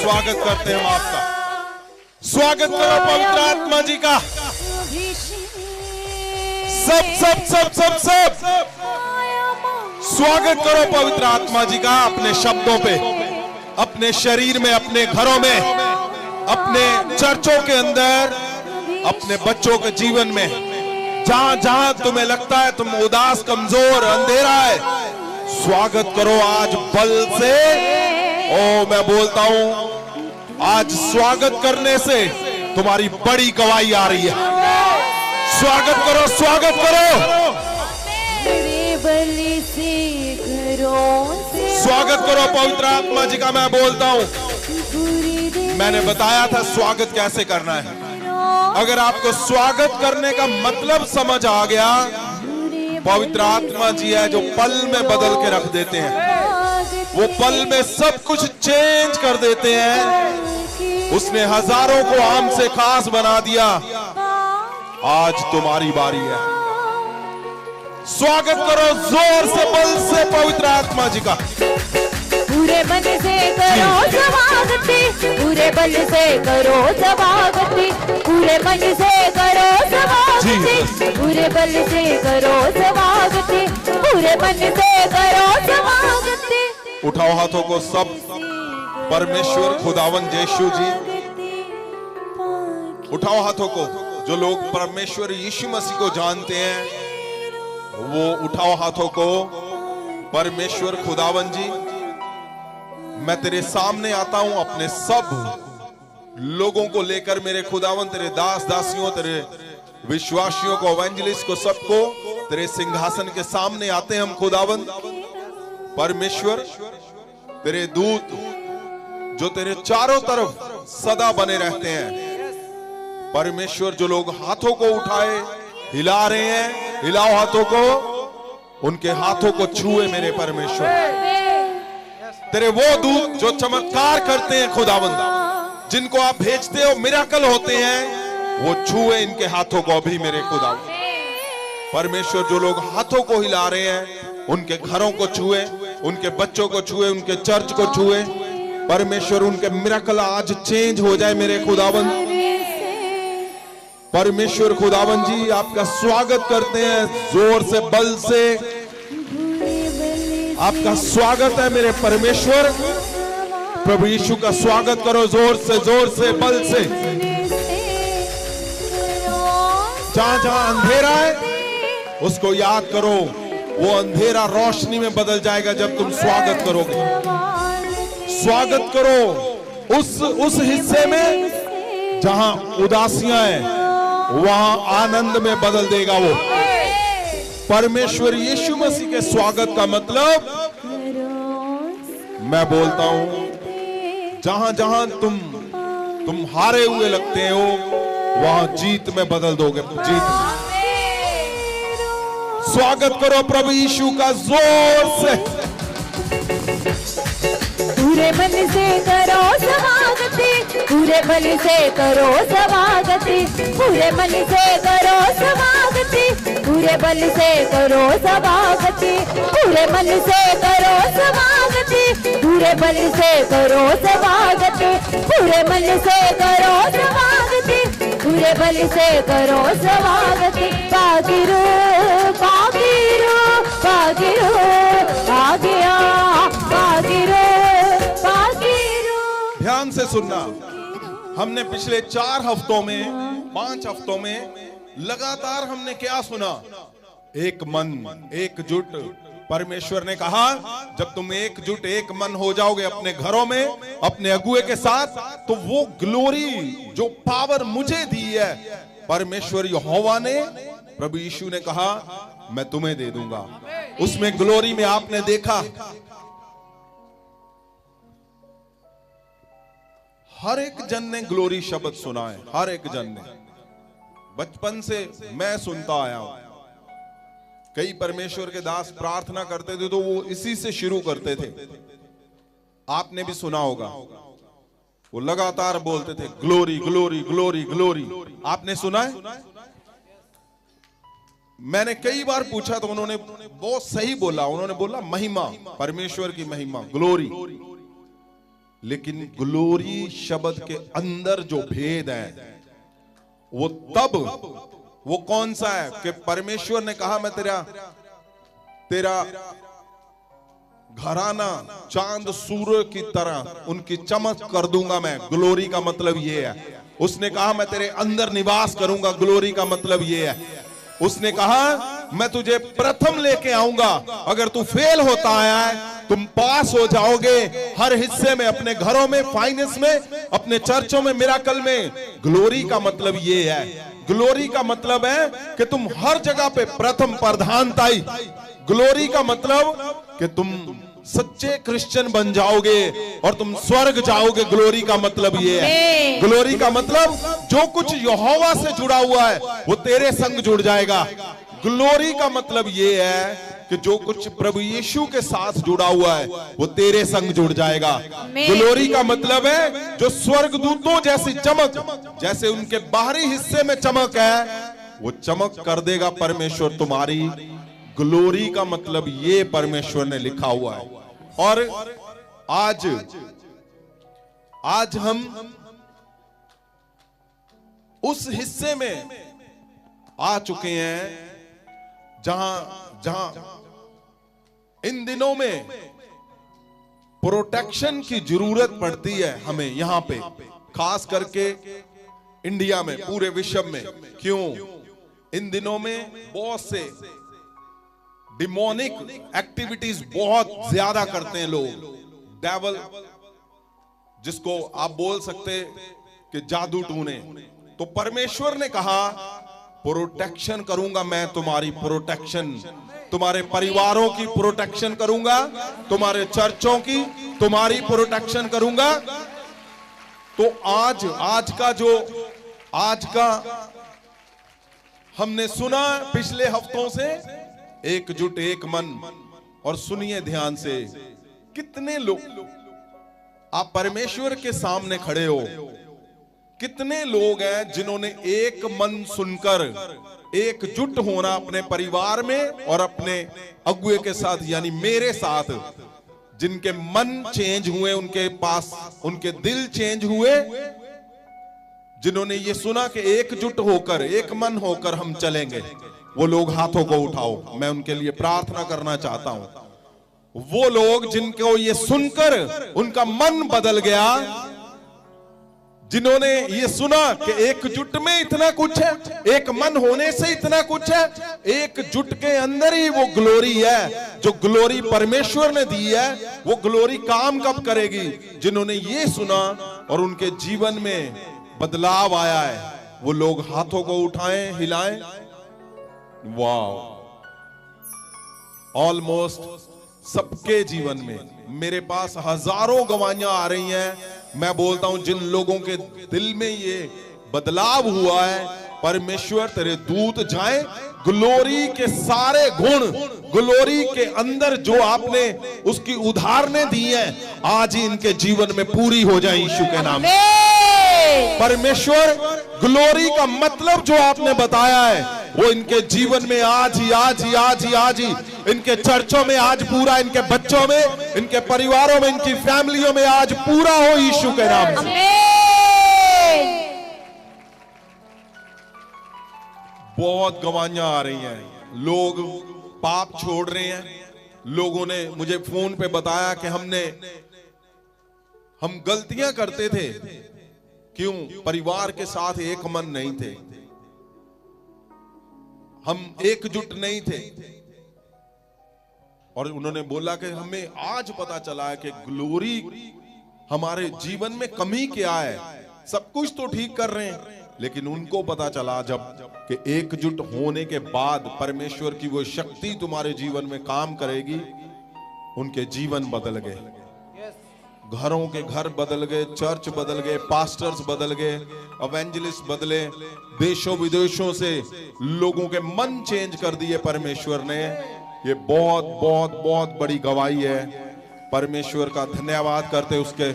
स्वागत करते हैं हम आपका। स्वागत करो पवित्र आत्मा जी का। सब सब सब सब सब स्वागत करो पवित्र आत्मा जी का अपने शब्दों पे, अपने शरीर में, अपने घरों में, अपने चर्चों के अंदर, अपने बच्चों के जीवन में। जहां जहां तुम्हें लगता है तुम उदास, कमजोर, अंधेरा है, स्वागत करो आज बल से। ओ मैं बोलता हूं आज स्वागत करने से तुम्हारी बड़ी गवाही आ रही है। स्वागत करो, स्वागत करो, स्वागत करो पवित्र आत्मा जी का। मैं बोलता हूं, मैंने बताया था स्वागत कैसे करना है। अगर आपको स्वागत करने का मतलब समझ आ गया, पवित्र आत्मा जी है जो पल में बदल के रख देते हैं। वो पल में सब कुछ चेंज कर देते हैं। उसने हजारों को आम से खास बना दिया। आज तुम्हारी बारी है। स्वागत करो जोर से, बल से पवित्र आत्मा जी का। पूरे मन से करो स्वागत, पूरे बल से करो स्वागत, पूरे मन से करो स्वागत, पूरे बल से करो स्वागत, पूरे मन से करो स्वागत। उठाओ हाथों को सब। परमेश्वर खुदावन यीशु जी, उठाओ हाथों को। जो लोग परमेश्वर यीशु मसीह को जानते हैं वो उठाओ हाथों को। परमेश्वर खुदावन जी, मैं तेरे सामने आता हूं अपने सब लोगों को लेकर। मेरे खुदावन तेरे दास दासियों, तेरे विश्वासियों को, एवेंजलिस्ट को, सबको तेरे सिंहासन के सामने आते हैं हम खुदावन। परमेश्वर तेरे दूत जो तेरे चारों तरफ सदा बने रहते हैं। परमेश्वर जो लोग हाथों को उठाए हिला रहे हैं, हिलाओ हाथों को, उनके हाथों को छुए मेरे परमेश्वर। तेरे वो दूत जो चमत्कार करते हैं खुदावंद, जिनको आप भेजते हो मिराकल होते हैं, वो छुए इनके हाथों को अभी मेरे खुदावंद। परमेश्वर जो लोग हाथों को हिला रहे हैं उनके घरों को छुए, उनके बच्चों को छुए, उनके चर्च को छुए। परमेश्वर उनके मिराकल आज चेंज हो जाए मेरे खुदावंद। परमेश्वर खुदावन जी आपका स्वागत करते हैं जोर से, बल से। आपका स्वागत है मेरे परमेश्वर। प्रभु यीशु का स्वागत करो जोर से, बल से। जहां जहां अंधेरा है उसको याद करो, वो अंधेरा रोशनी में बदल जाएगा जब तुम स्वागत करोगे। स्वागत करो उस हिस्से में जहां उदासियां हैं, वहां आनंद में बदल देगा वो। परमेश्वर यीशु मसीह के स्वागत का मतलब, मैं बोलता हूं जहां जहां तुम हारे हुए लगते हो वहां जीत में बदल दोगे, जीत। स्वागत करो प्रभु यीशु का जोर से। पूरे मन से करो स्वागत, पूरे बल से करो स्वागत, पूरे मन से करो स्वागत, पूरे बल से करो स्वागत, पूरे मन से करो स्वागत, पूरे बल से करो स्वागत, पूरे मन से करो स्वागत, पूरे बल से करो स्वागत। पागिरो पागिरो पागिरो पागिया पागिरो पागिरो। ध्यान से सुनना। हमने पिछले 4 हफ्तों में, 5 हफ्तों में लगातार हमने क्या सुना? एक मन, एकजुट। परमेश्वर ने कहा जब तुम एकजुट, एक मन हो जाओगे अपने घरों में, अपने अगुए के साथ, तो वो ग्लोरी जो पावर मुझे दी है, परमेश्वर यहोवा ने, प्रभु यीशु ने कहा मैं तुम्हें दे दूंगा। उसमें ग्लोरी में आपने देखा हर एक जन ने ग्लोरी शब्द सुना है, हर एक जन ने। बचपन से मैं सुनता आया हूं। कई परमेश्वर के दास प्रार्थना करते थे तो वो इसी से शुरू करते थे। आपने भी सुना होगा, वो लगातार बोलते थे ग्लोरी ग्लोरी ग्लोरी ग्लोरी। आपने सुना है? मैंने कई बार पूछा तो उन्होंने बहुत सही बोला। उन्होंने बोला महिमा, परमेश्वर की महिमा, ग्लोरी। लेकिन ग्लोरी शब्द के अंदर जो भेद है वो तब, वो कौन सा है कि परमेश्वर ने कहा मैं तेरा घराना चांद सूर्य की तरह उनकी चमक कर दूंगा मैं। ग्लोरी का मतलब ये है। उसने कहा मैं तेरे अंदर निवास करूंगा। ग्लोरी का मतलब ये है। उसने कहा मैं तुझे प्रथम लेके आऊंगा। अगर तू फेल होता आया है, तुम पास हो जाओगे हर हिस्से में, अपने घरों में, फाइनेंस में, अपने चर्चों में, मिराकल में। ग्लोरी का मतलब ये है। ग्लोरी का मतलब है कि तुम हर जगह पे प्रथम, प्रधानताई। ग्लोरी का मतलब कि तुम सच्चे क्रिश्चियन बन जाओगे और तुम स्वर्ग जाओगे। ग्लोरी का मतलब ये है। ग्लोरी का मतलब जो कुछ यहोवा से जुड़ा हुआ है वो तेरे संग जुड़ जाएगा। ग्लोरी का मतलब ये है कि जो कुछ प्रभु यीशु के साथ जुड़ा हुआ है वो तेरे संग जुड़ जाएगा। ग्लोरी का मतलब है जो स्वर्गदूतों जैसी चमक, जैसे उनके बाहरी हिस्से में चमक है, वो चमक कर देगा परमेश्वर तुम्हारी। ग्लोरी का मतलब ये परमेश्वर ने लिखा हुआ है। और आज हम उस हिस्से में आ चुके हैं जहां इन दिनों में प्रोटेक्शन की जरूरत पड़ती है हमें, यहां पे खास करके इंडिया में, पूरे विश्व में। क्यों? इन दिनों में बहुत से डिमोनिक एक्टिविटीज बहुत ज्यादा करते हैं लोग। डेविल, जिसको आप बोल सकते कि जादू टूने। तो परमेश्वर ने कहा प्रोटेक्शन करूंगा मैं, तुम्हारी प्रोटेक्शन, तुम्हारे परिवारों की प्रोटेक्शन करूंगा, तुम्हारे चर्चों की, तुम्हारी प्रोटेक्शन करूंगा। तो आज का हमने सुना पिछले हफ्तों से, एकजुट एक मन। और सुनिए ध्यान से, कितने लोग आप परमेश्वर के सामने खड़े हो, कितने लोग हैं जिन्होंने एक मन सुनकर एकजुट होना अपने परिवार में और अपने अगुए के साथ, यानी मेरे साथ, जिनके मन चेंज हुए, उनके पास उनके दिल चेंज हुए, जिन्होंने ये सुना कि एकजुट होकर, एक मन होकर हम चलेंगे, वो लोग हाथों को उठाओ। मैं उनके लिए प्रार्थना करना चाहता हूं। वो लोग जिनको ये सुनकर उनका मन बदल गया, जिन्होंने ये सुना कि एकजुट में इतना कुछ है, एक मन होने से इतना कुछ है, एकजुट के अंदर ही वो ग्लोरी है। जो ग्लोरी परमेश्वर ने दी है, वो ग्लोरी काम कब करेगी? जिन्होंने ये सुना और उनके जीवन में बदलाव आया है, वो लोग हाथों को उठाएं, हिलाएं। वाह! ऑलमोस्ट सबके जीवन में मेरे पास हजारों गवाहियां आ रही हैं। मैं बोलता हूं जिन लोगों के दिल में ये बदलाव हुआ है, परमेश्वर तेरे दूत जाएं, ग्लोरी के सारे गुण, ग्लोरी के अंदर जो आपने उसकी उदाहरणें दी हैं, आज ही इनके जीवन में पूरी हो जाए यीशु के नाम। परमेश्वर ग्लोरी का मतलब जो आपने बताया है, वो इनके जीवन में आज ही इनके चर्चों में आज पूरा, इनके बच्चों में, इनके परिवारों में, इनकी फैमिलियों में आज पूरा हो यीशु के नाम से। बहुत गवाहियां आ रही हैं, लोग पाप छोड़ रहे हैं। लोगों ने मुझे फोन पे बताया कि हम गलतियां करते थे। क्यों? परिवार के साथ एक मन नहीं थे, हम एकजुट नहीं थे। और उन्होंने बोला कि हमें आज पता चला है कि ग्लोरी हमारे जीवन में कमी क्या है। सब कुछ तो ठीक कर रहे हैं, लेकिन उनको पता चला जब कि एकजुट होने के बाद परमेश्वर की वो शक्ति तुम्हारे जीवन में काम करेगी। उनके जीवन बदल गए, घरों के घर बदल गए, चर्च बदल गए, पास्टर्स बदल गए, एवेंजलिस्ट बदले, देशों विदेशों से लोगों के मन चेंज कर दिए परमेश्वर ने। ये बहुत बहुत बहुत बड़ी गवाही है। परमेश्वर का धन्यवाद करते उसके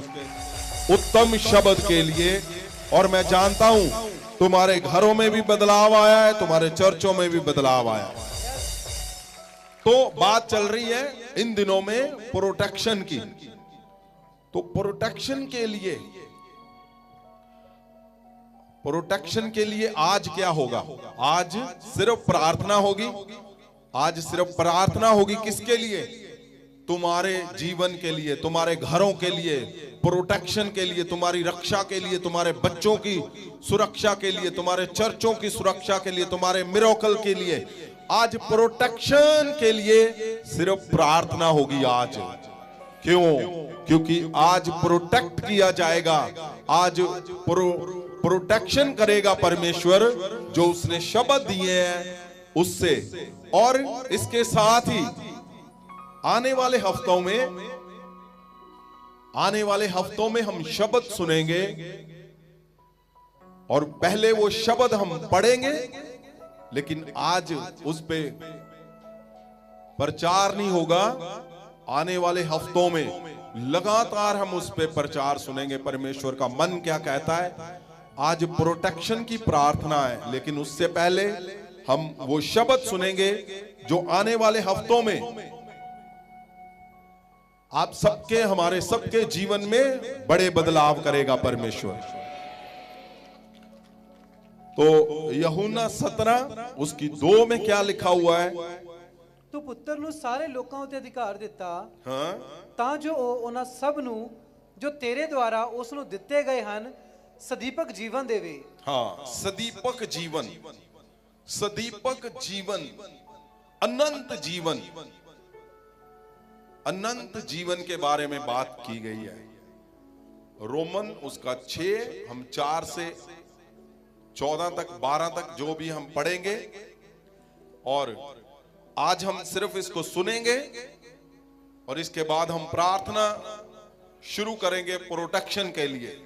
उत्तम शब्द के लिए। और मैं जानता हूं तुम्हारे घरों में भी बदलाव आया है, तुम्हारे चर्चों में भी बदलाव आया है। तो बात चल रही है इन दिनों में प्रोटेक्शन की। तो प्रोटेक्शन के लिए आज क्या होगा? आज सिर्फ प्रार्थना होगी। आज सिर्फ प्रार्थना होगी किसके लिए? तुम्हारे जीवन के लिए, तुम्हारे घरों के लिए, प्रोटेक्शन के लिए, तुम्हारी रक्षा के लिए, तुम्हारे बच्चों की सुरक्षा के लिए, तुम्हारे चर्चों की सुरक्षा के लिए, तुम्हारे मिरेकल के लिए। आज प्रोटेक्शन के लिए सिर्फ प्रार्थना होगी आज। क्यों? क्योंकि आज प्रोटेक्ट किया जाएगा, आज प्रोटेक्शन करेगा परमेश्वर जो उसने शब्द दिए हैं उससे। और इसके साथ ही आने वाले हफ्तों में हम शब्द सुनेंगे और पहले वो शब्द हम पढ़ेंगे, लेकिन आज उस पे प्रचार नहीं होगा। आने वाले हफ्तों में लगातार हम उस पे प्रचार सुनेंगे, परमेश्वर का मन क्या कहता है। आज प्रोटेक्शन की प्रार्थना है, लेकिन उससे पहले हम वो शब्द सुनेंगे जो आने वाले हफ्तों में आप सबके, हमारे सबके जीवन में बड़े बदलाव करेगा परमेश्वर। तो यूहन्ना 17 उसकी 2 में क्या लिखा हुआ है? ਤੂੰ ਪੁੱਤਰ ਨੂੰ ਸਾਰੇ ਲੋਕਾਂ ਉੱਤੇ ਅਧਿਕਾਰ ਦਿੱਤਾ हाँ, ਤਾਂ ਜੋ ਉਹ ਉਹਨਾਂ ਸਭ ਨੂੰ ਜੋ ਤੇਰੇ ਦੁਆਰਾ ਉਸ ਨੂੰ ਦਿੱਤੇ ਗਏ ਹਨ ਸਦੀਪਕ ਜੀਵਨ ਦੇਵੇ। हाँ, सदीपक जीवन, सदीपक जीवन, अनंत जीवन, अनंत जीवन के बारे में बात की गई है। रोमन उसका 6, हम 4 से 14 तक, 12 तक जो भी हम पढ़ेंगे, और आज हम सिर्फ इसको सुनेंगे और इसके बाद हम प्रार्थना शुरू करेंगे प्रोटेक्शन के लिए।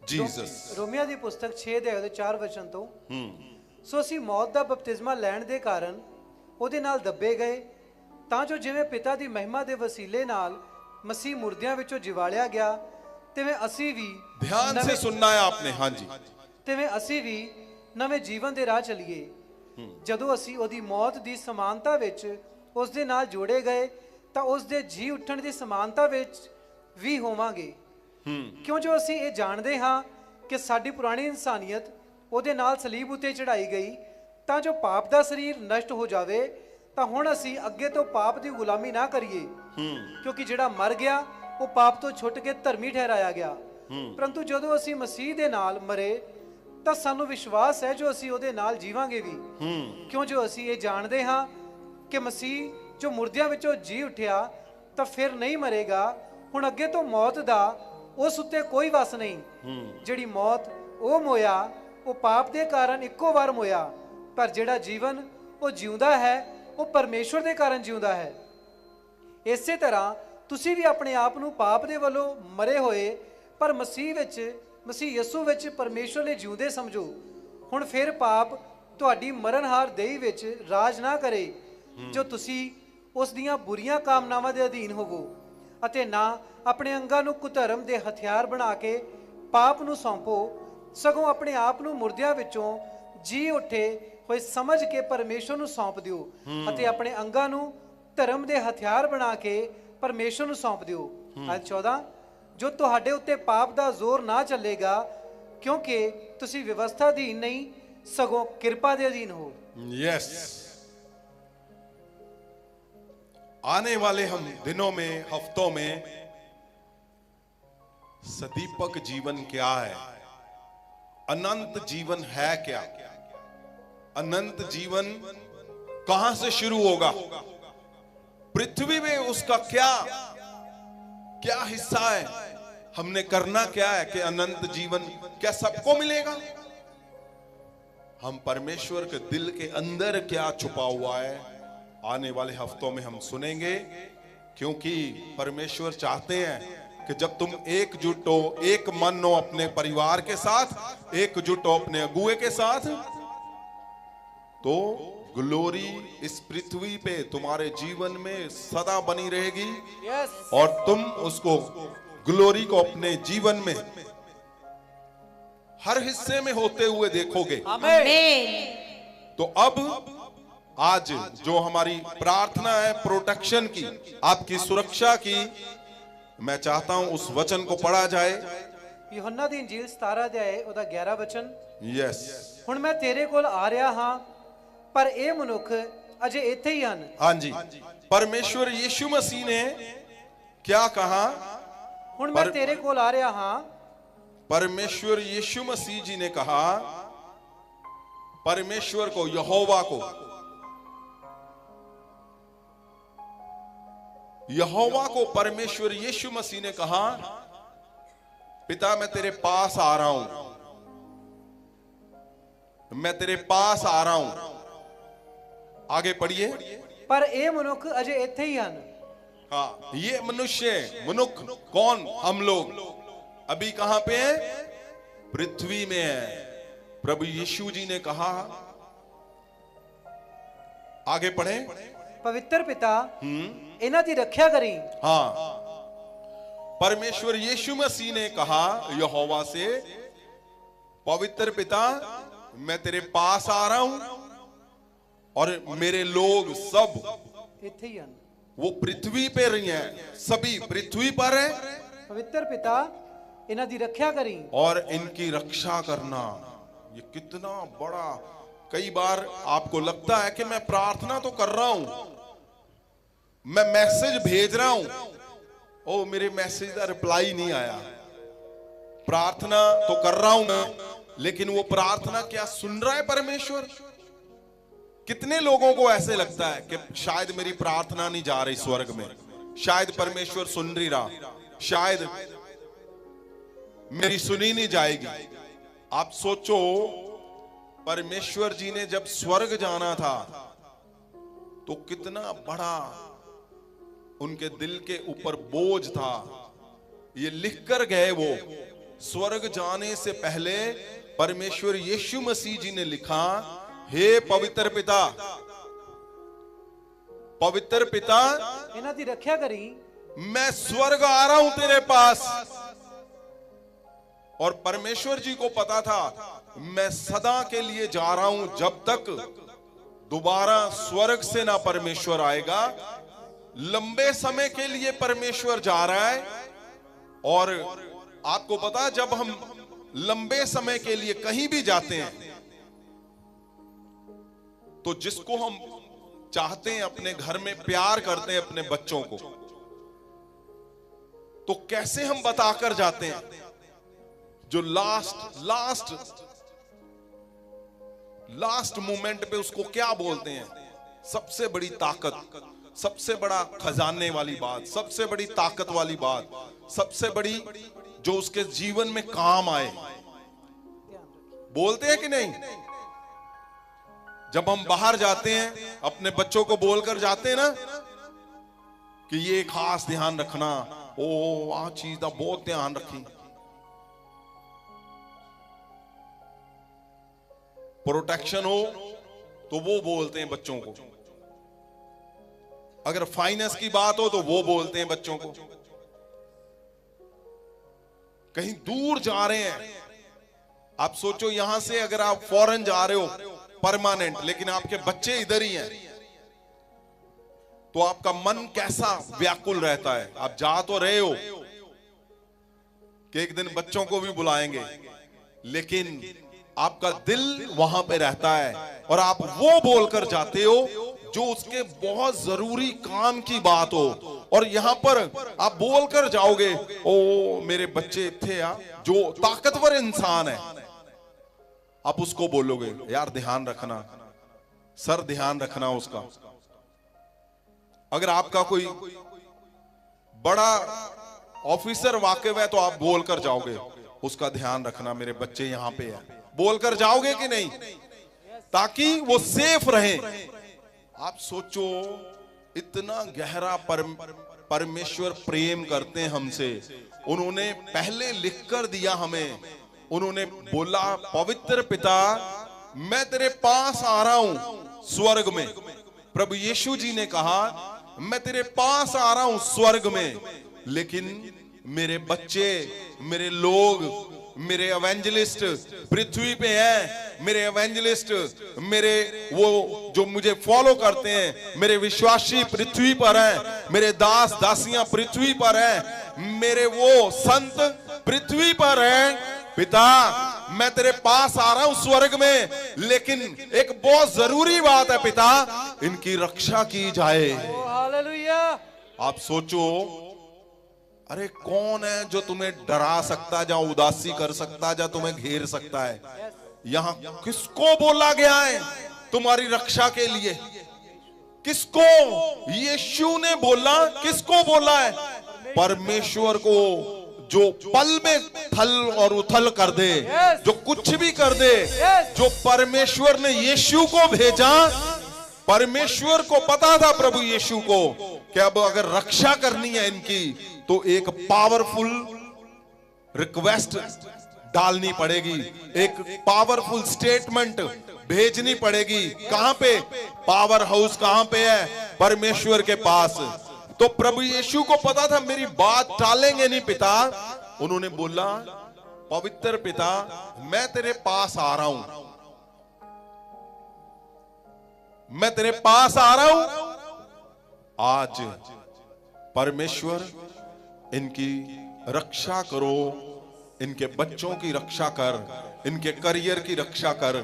जीसस। ਰੋਮੀਆਂ ਦੀ ਪੁਸਤਕ 6 ਦੇ 4 ਵਚਨ ਤੋਂ ਸੋ ਅਸੀਂ ਮੌਤ ਦਾ ਬਪਤਿਸਮਾ ਲੈਣ ਦੇ ਕਾਰਨ ਉਹਦੇ ਨਾਲ ਦੱਬੇ ਗਏ, ਤਾਂ ਜੋ ਜਿਵੇਂ ਪਿਤਾ ਦੀ ਮਹਿਮਾ ਦੇ ਵਸੀਲੇ ਨਾਲ ਮਸੀਹ ਮੁਰਦਿਆਂ ਵਿੱਚੋਂ ਜਿਵਾਲਿਆ ਗਿਆ, ਤਿਵੇਂ ਅਸੀਂ ਵੀ ध्यान से सुनना है आपने। हाँ जी। ਤਿਵੇਂ ਅਸੀਂ ਵੀ ਨਵੇਂ ਜੀਵਨ ਦੇ ਰਾਹ ਚਲੀਏ। ਜਦੋਂ ਅਸੀਂ ਉਹਦੀ ਮੌਤ ਦੀ ਸਮਾਨਤਾ ਵਿੱਚ ਉਸ ਦੇ ਨਾਲ ਜੋੜੇ ਗਏ, ਤਾਂ ਉਸ ਦੇ ਜੀ ਉੱਠਣ ਦੀ ਸਮਾਨਤਾ ਵਿੱਚ ਵੀ ਹੋਵਾਂਗੇ। ਕਿਉਂ ਜੋ ਅਸੀਂ ਇਹ ਜਾਣਦੇ ਹਾਂ ਕਿ ਸਾਡੀ ਪੁਰਾਣੀ ਇਨਸਾਨੀਅਤ ਉਹਦੇ ਨਾਲ ਸਲੀਬ ਉੱਤੇ ਚੜਾਈ ਗਈ, ਤਾਂ ਜੋ ਪਾਪ ਦਾ ਸਰੀਰ ਨਸ਼ਟ ਹੋ ਜਾਵੇ, ਤਾਂ ਹੁਣ ਅਸੀਂ ਅੱਗੇ ਤੋਂ ਪਾਪ ਦੀ ਗੁਲਾਮੀ ਨਾ ਕਰੀਏ। ਕਿਉਂਕਿ ਜਿਹੜਾ ਮਰ ਗਿਆ ਉਹ ਪਾਪ ਤੋਂ ਛੁੱਟ ਕੇ ਧਰਮੀ ਠਹਿਰਾਇਆ ਗਿਆ। ਪਰੰਤੂ ਜਦੋਂ ਅਸੀਂ ਮਸੀਹ ਦੇ ਨਾਲ ਮਰੇ, ਤਾਂ ਸਾਨੂੰ ਵਿਸ਼ਵਾਸ ਹੈ ਜੋ ਅਸੀਂ ਉਹਦੇ ਨਾਲ ਜੀਵਾਂਗੇ ਵੀ। ਕਿਉਂ ਜੋ ਅਸੀਂ ਇਹ ਜਾਣਦੇ ਹਾਂ ਕਿ ਮਸੀਹ ਜੋ ਮੁਰਦਿਆਂ ਵਿੱਚੋਂ ਜੀ ਉੱਠਿਆ ਤਾਂ ਫਿਰ ਨਹੀਂ ਮਰੇਗਾ। ਹੁਣ ਅੱਗੇ ਤੋਂ ਮੌਤ ਦਾ ਉਸ ਉੱਤੇ ਕੋਈ ਵਸ ਨਹੀਂ। ਜਿਹੜੀ ਮੌਤ ਉਹ ਮੋਇਆ ਉਹ ਪਾਪ ਦੇ ਕਾਰਨ ਇੱਕੋ ਵਾਰ ਮੋਇਆ, ਪਰ ਜਿਹੜਾ ਜੀਵਨ ਉਹ ਜਿਉਂਦਾ ਹੈ ਉਹ ਪਰਮੇਸ਼ਵਰ ਦੇ ਕਾਰਨ ਜਿਉਂਦਾ ਹੈ। ਇਸੇ ਤਰ੍ਹਾਂ ਤੁਸੀਂ ਵੀ ਆਪਣੇ ਆਪ ਨੂੰ ਪਾਪ ਦੇ ਵੱਲੋਂ ਮਰੇ ਹੋਏ, ਪਰ ਮਸੀਹ ਯਿਸੂ ਵਿੱਚ ਪਰਮੇਸ਼ਵਰ ਲਈ ਜਿਉਂਦੇ ਸਮਝੋ। ਹੁਣ ਫਿਰ ਪਾਪ ਤੁਹਾਡੀ ਮਰਨਹਾਰ ਦੇਹ ਵਿੱਚ ਰਾਜ ਨਾ ਕਰੇ, ਜੋ ਤੁਸੀਂ ਉਸ ਦੀਆਂ ਬੁਰੀਆਂ ਕਾਮਨਾਵਾਂ ਦੇ ਅਧੀਨ ਹੋਵੋ, ਅਤੇ ਨਾ ਆਪਣੇ ਅੰਗਾਂ ਨੂੰ ਕੁਧਰਮ ਦੇ ਹਥਿਆਰ ਬਣਾ ਕੇ ਪਾਪ ਨੂੰ ਸੌਂਪੋ, ਸਗੋਂ ਆਪਣੇ ਆਪ ਨੂੰ ਮੁਰਦਿਆਂ ਵਿੱਚੋਂ ਜੀ ਉੱਠੇ ਹੋਏ ਸਮਝ ਕੇ ਪਰਮੇਸ਼ਵਰ ਨੂੰ ਸੌਂਪ ਦਿਓ, ਅਤੇ ਆਪਣੇ ਅੰਗਾਂ ਨੂੰ ਧਰਮ ਦੇ ਹਥਿਆਰ ਬਣਾ ਕੇ ਪਰਮੇਸ਼ਵਰ ਨੂੰ ਸੌਂਪ ਦਿਓ। ਅਧ 14 ਜੋ ਤੁਹਾਡੇ ਉੱਤੇ ਪਾਪ ਦਾ ਜ਼ੋਰ ਨਾ ਚੱਲੇਗਾ, ਕਿਉਂਕਿ ਤੁਸੀਂ ਵਿਵਸਥਾ ਅਧੀਨ ਨਹੀਂ ਸਗੋਂ ਕਿਰਪਾ ਦੇ ਅਧੀਨ ਹੋ। यस। आने वाले हम दिनों में, हफ्तों में सदीपक जीवन क्या है, अनंत जीवन है क्या, अनंत जीवन कहां से शुरू होगा, पृथ्वी में उसका क्या हिस्सा है, हमने करना क्या है कि अनंत जीवन क्या सबको मिलेगा, हम परमेश्वर के दिल के अंदर क्या छुपा हुआ है, आने वाले हफ्तों में हम सुनेंगे। क्योंकि परमेश्वर चाहते हैं कि जब तुम एकजुट हो, एक मन हो अपने परिवार के साथ, एकजुट हो अपने अगुए के साथ, तो ग्लोरी इस पृथ्वी पे तुम्हारे जीवन में सदा बनी रहेगी। और तुम उसको, ग्लोरी को अपने जीवन में हर हिस्से में होते हुए देखोगे। तो अब आज जो हमारी प्रार्थना है प्रोटेक्शन की, आपकी सुरक्षा की, मैं चाहता हूं उस वचन को पढ़ा जाए। यूहन्ना दी इंजील 17 अध्याय ਉਹਦਾ 11 ਵਚਨ। यस। ਹੁਣ ਮੈਂ ਤੇਰੇ ਕੋਲ ਆ ਰਿਹਾ ਹਾਂ ਪਰ ਇਹ ਮਨੁੱਖ ਅਜੇ ਇੱਥੇ ਹੀ ਹਨ। हाँ जी, परमेश्वर यीशु मसीह ने क्या कहा? ਹੁਣ ਮੈਂ ਤੇਰੇ ਕੋਲ ਆ ਰਿਹਾ ਹਾਂ। परमेश्वर यीशु मसीह जी ने कहा, परमेश्वर को, यहोवा को, यहोवा को परमेश्वर यीशु मसीह ने कहा, पिता मैं तेरे पास आ रहा हूं, मैं तेरे पास आ रहा हूं। आगे पढ़िए। ਪਰ ਇਹ ਮਨੁੱਖ ਅਜੇ ਇੱਥੇ ਹੀ ਹਨ। हाँ, ये मनुष्य, मनुष्य कौन? हम लोग अभी कहां पे हैं? पृथ्वी में है। प्रभु यीशु जी ने कहा, आगे पढ़े। ਪਵਿੱਤਰ ਪਿਤਾ ਇਹਨਾਂ ਦੀ ਰੱਖਿਆ ਕਰੀ। हाँ, परमेश्वर यीशु मसीह ने कहा यहोवा से, पवित्र पिता मैं तेरे पास आ रहा हूं और मेरे लोग सब ਇੱਥੇ ਹੀ ਹਨ। वो पृथ्वी पे रही हैं, सभी पृथ्वी पर है ਪਵਿੱਤਰ ਪਿਤਾ ਇਹਨਾਂ ਦੀ ਰੱਖਿਆ ਕਰੀ। और इनकी रक्षा करना। ये कितना बड़ा, कई बार आपको लगता है कि मैं प्रार्थना तो कर रहा हूं, मैं मैसेज भेज रहा हूं, ओ मेरे मैसेज का रिप्लाई नहीं आया। प्रार्थना तो कर रहा हूं मैं, लेकिन वो प्रार्थना क्या सुन रहा है परमेश्वर? कितने लोगों को ऐसे लगता है कि शायद मेरी प्रार्थना नहीं जा रही स्वर्ग में, शायद परमेश्वर सुन नहीं रहा, शायद मेरी सुनी नहीं जाएगी। आप सोचो, परमेश्वर जी ने जब स्वर्ग जाना था तो कितना बड़ा उनके दिल के ऊपर बोझ था। ये लिख कर गए, वो स्वर्ग जाने से पहले परमेश्वर यीशु मसीह जी ने लिखा, हे पवित्र पिता, पवित्र पिता ਇਹਨਾਂ ਦੀ ਰੱਖਿਆ ਕਰੀ। मैं स्वर्ग आ रहा हूं तेरे पास। और परमेश्वर जी को पता था मैं सदा के लिए जा रहा हूं, जब तक दोबारा स्वर्ग से ना परमेश्वर आएगा। लंबे समय के लिए परमेश्वर जा रहा है। और आपको पता, जब हम लंबे समय के लिए कहीं भी जाते हैं तो जिसको हम चाहते हैं, अपने घर में प्यार करते हैं अपने बच्चों को, तो कैसे हम बताकर जाते हैं? जो लास्ट मोमेंट पे उसको क्या बोलते हैं? सबसे बड़ी ताकत, सबसे बड़ा खजाने वाली बात, सबसे बड़ी ताकत वाली बात, सबसे बड़ी जो उसके जीवन में काम आए, बोलते हैं कि नहीं? जब हम बाहर जाते हैं अपने बच्चों को बोलकर जाते हैं ना कि ये खास ध्यान रखना, ओ आ चीज का बहुत ध्यान रखी। प्रोटेक्शन हो तो वो बोलते हैं बच्चों को, अगर फाइनेंस की बात हो तो वो बोलते हैं बच्चों को। कहीं दूर जा रहे हैं, आप सोचो यहां से अगर आप फॉरेन जा रहे हो परमानेंट, लेकिन आपके बच्चे इधर ही हैं, तो आपका मन कैसा व्याकुल रहता है। आप जा तो रहे हो कि एक दिन बच्चों को भी बुलाएंगे, लेकिन आपका दिल वहां पे रहता है और आप वो बोलकर जाते हो जो उसके बहुत जरूरी काम की बात हो। और यहां पर आप बोलकर जाओगे, ओ मेरे बच्चे थे यार, जो ताकतवर इंसान है, आप उसको बोलोगे यार ध्यान रखना, सर ध्यान रखना उसका। अगर आपका कोई बड़ा ऑफिसर वाकिफ है तो आप बोलकर जाओगे उसका ध्यान रखना, मेरे बच्चे यहां पे हैं, बोलकर जाओगे कि नहीं, ताकि वो सेफ रहे। आप सोचो इतना गहरा परमेश्वर प्रेम करते हैं हमसे। उन्होंने पहले लिखकर दिया हमें, उन्होंने बोला पवित्र पिता मैं तेरे पास आ रहा हूं स्वर्ग में। प्रभु यीशु जी ने कहा मैं तेरे पास आ रहा हूं स्वर्ग में, लेकिन मेरे बच्चे, मेरे लोग, मेरे एवेंजलिस्ट पृथ्वी पे हैं, मेरे एवेंजलिस्ट, मेरे वो जो मुझे फॉलो करते हैं, मेरे विश्वासी पृथ्वी पर हैं, मेरे दास दासियां पृथ्वी पर हैं, मेरे वो संत पृथ्वी पर हैं। पिता, मैं तेरे पास आ रहा हूं स्वर्ग में, लेकिन एक बहुत जरूरी बात है पिता, इनकी रक्षा की जाए। हालेलुया। आप सोचो, अरे कौन है जो तुम्हें डरा सकता है, जहां उदासी कर सकता है, जहां तुम्हें घेर सकता है? यहां किसको बोला गया है तुम्हारी रक्षा के लिए? किसको? यीशु ने बोला। किसको बोला है? परमेश्वर को, जो पल में थल और उथल कर दे, जो कुछ भी कर दे, जो परमेश्वर ने यीशु को भेजा। परमेश्वर को पता था, प्रभु यीशु को, कि अब अगर रक्षा करनी है इनकी तो एक पावरफुल रिक्वेस्ट डालनी पड़ेगी, एक पावरफुल स्टेटमेंट भेजनी पड़ेगी। कहां पे? पावर हाउस कहां पे है? परमेश्वर के पास। तो प्रभु यीशु को पता था मेरी बात टालेंगे नहीं पिता। उन्होंने बोला, पवित्र पिता, मैं तेरे पास आ रहा हूं, मैं तेरे पास आ रहा हूं। आज परमेश्वर इनकी रक्षा करो, इनके बच्चों की रक्षा कर, इनके करियर की रक्षा कर,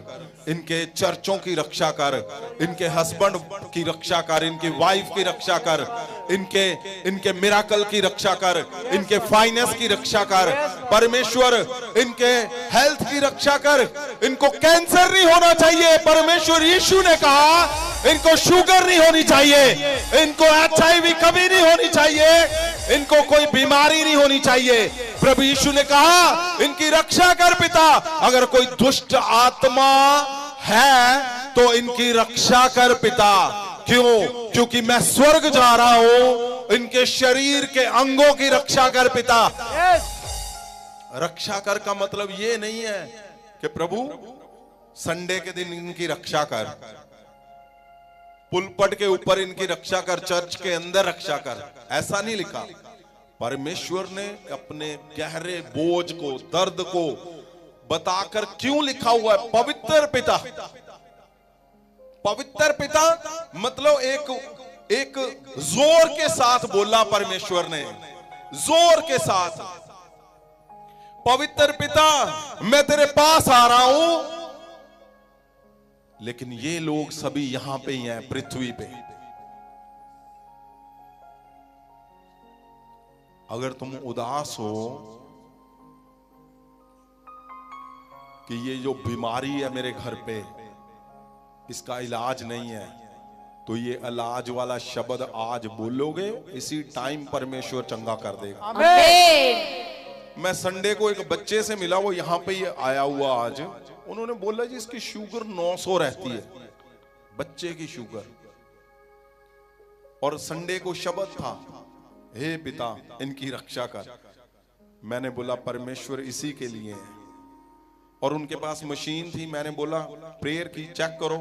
इनके चर्चों की रक्षा कर, इनके हस्बैंड की रक्षा कर, इनकी वाइफ की रक्षा कर, इनके मिराकल की रक्षा कर, इनके फाइनेंस की रक्षा कर। परमेश्वर इनके हेल्थ की रक्षा कर। इनको कैंसर नहीं होना चाहिए। परमेश्वर यीशु ने कहा इनको शुगर नहीं होनी चाहिए, इनको HIV कभी नहीं होनी चाहिए, इनको कोई बीमारी नहीं होनी चाहिए। प्रभु यीशु ने कहा इनकी रक्षा कर पिता। अगर कोई दुष्ट आत्मा है तो इनकी रक्षा कर पिता। क्यों? क्योंकि मैं स्वर्ग जा रहा हूं। इनके शरीर के अंगों की रक्षा कर पिता। रक्षा कर का मतलब ये नहीं है कि प्रभु संडे के दिन इनकी रक्षा कर, पुलपट के ऊपर इनकी रक्षा कर, चर्च के अंदर रक्षा कर, ऐसा नहीं लिखा। परमेश्वर ने अपने गहरे बोझ को, दर्द को बताकर क्यों लिखा हुआ है पवित्र पिता। पवित्र पिता मतलब एक जोर के साथ बोला परमेश्वर ने, जोर के साथ, पवित्र पिता मैं तेरे पास आ रहा हूं। लेकिन ये लोग सभी यहां पे ही हैं, पृथ्वी पे। अगर तुम उदास हो कि ये जो बीमारी है मेरे घर पे, इसका इलाज नहीं है, तो ये इलाज वाला शब्द आज बोलोगे, इसी टाइम परमेश्वर चंगा कर देगा। आमीन। मैं संडे को एक बच्चे से मिला, वो यहां पे ही आया हुआ आज। उन्होंने बोला जी इसकी शुगर 900 रहती है, बच्चे की शुगर। और संडे को शब्द था, हे पिता इनकी रक्षा कर। मैंने बोला परमेश्वर इसी के लिए है। और उनके पास मशीन थी, मैंने बोला प्रेयर की, चेक करो।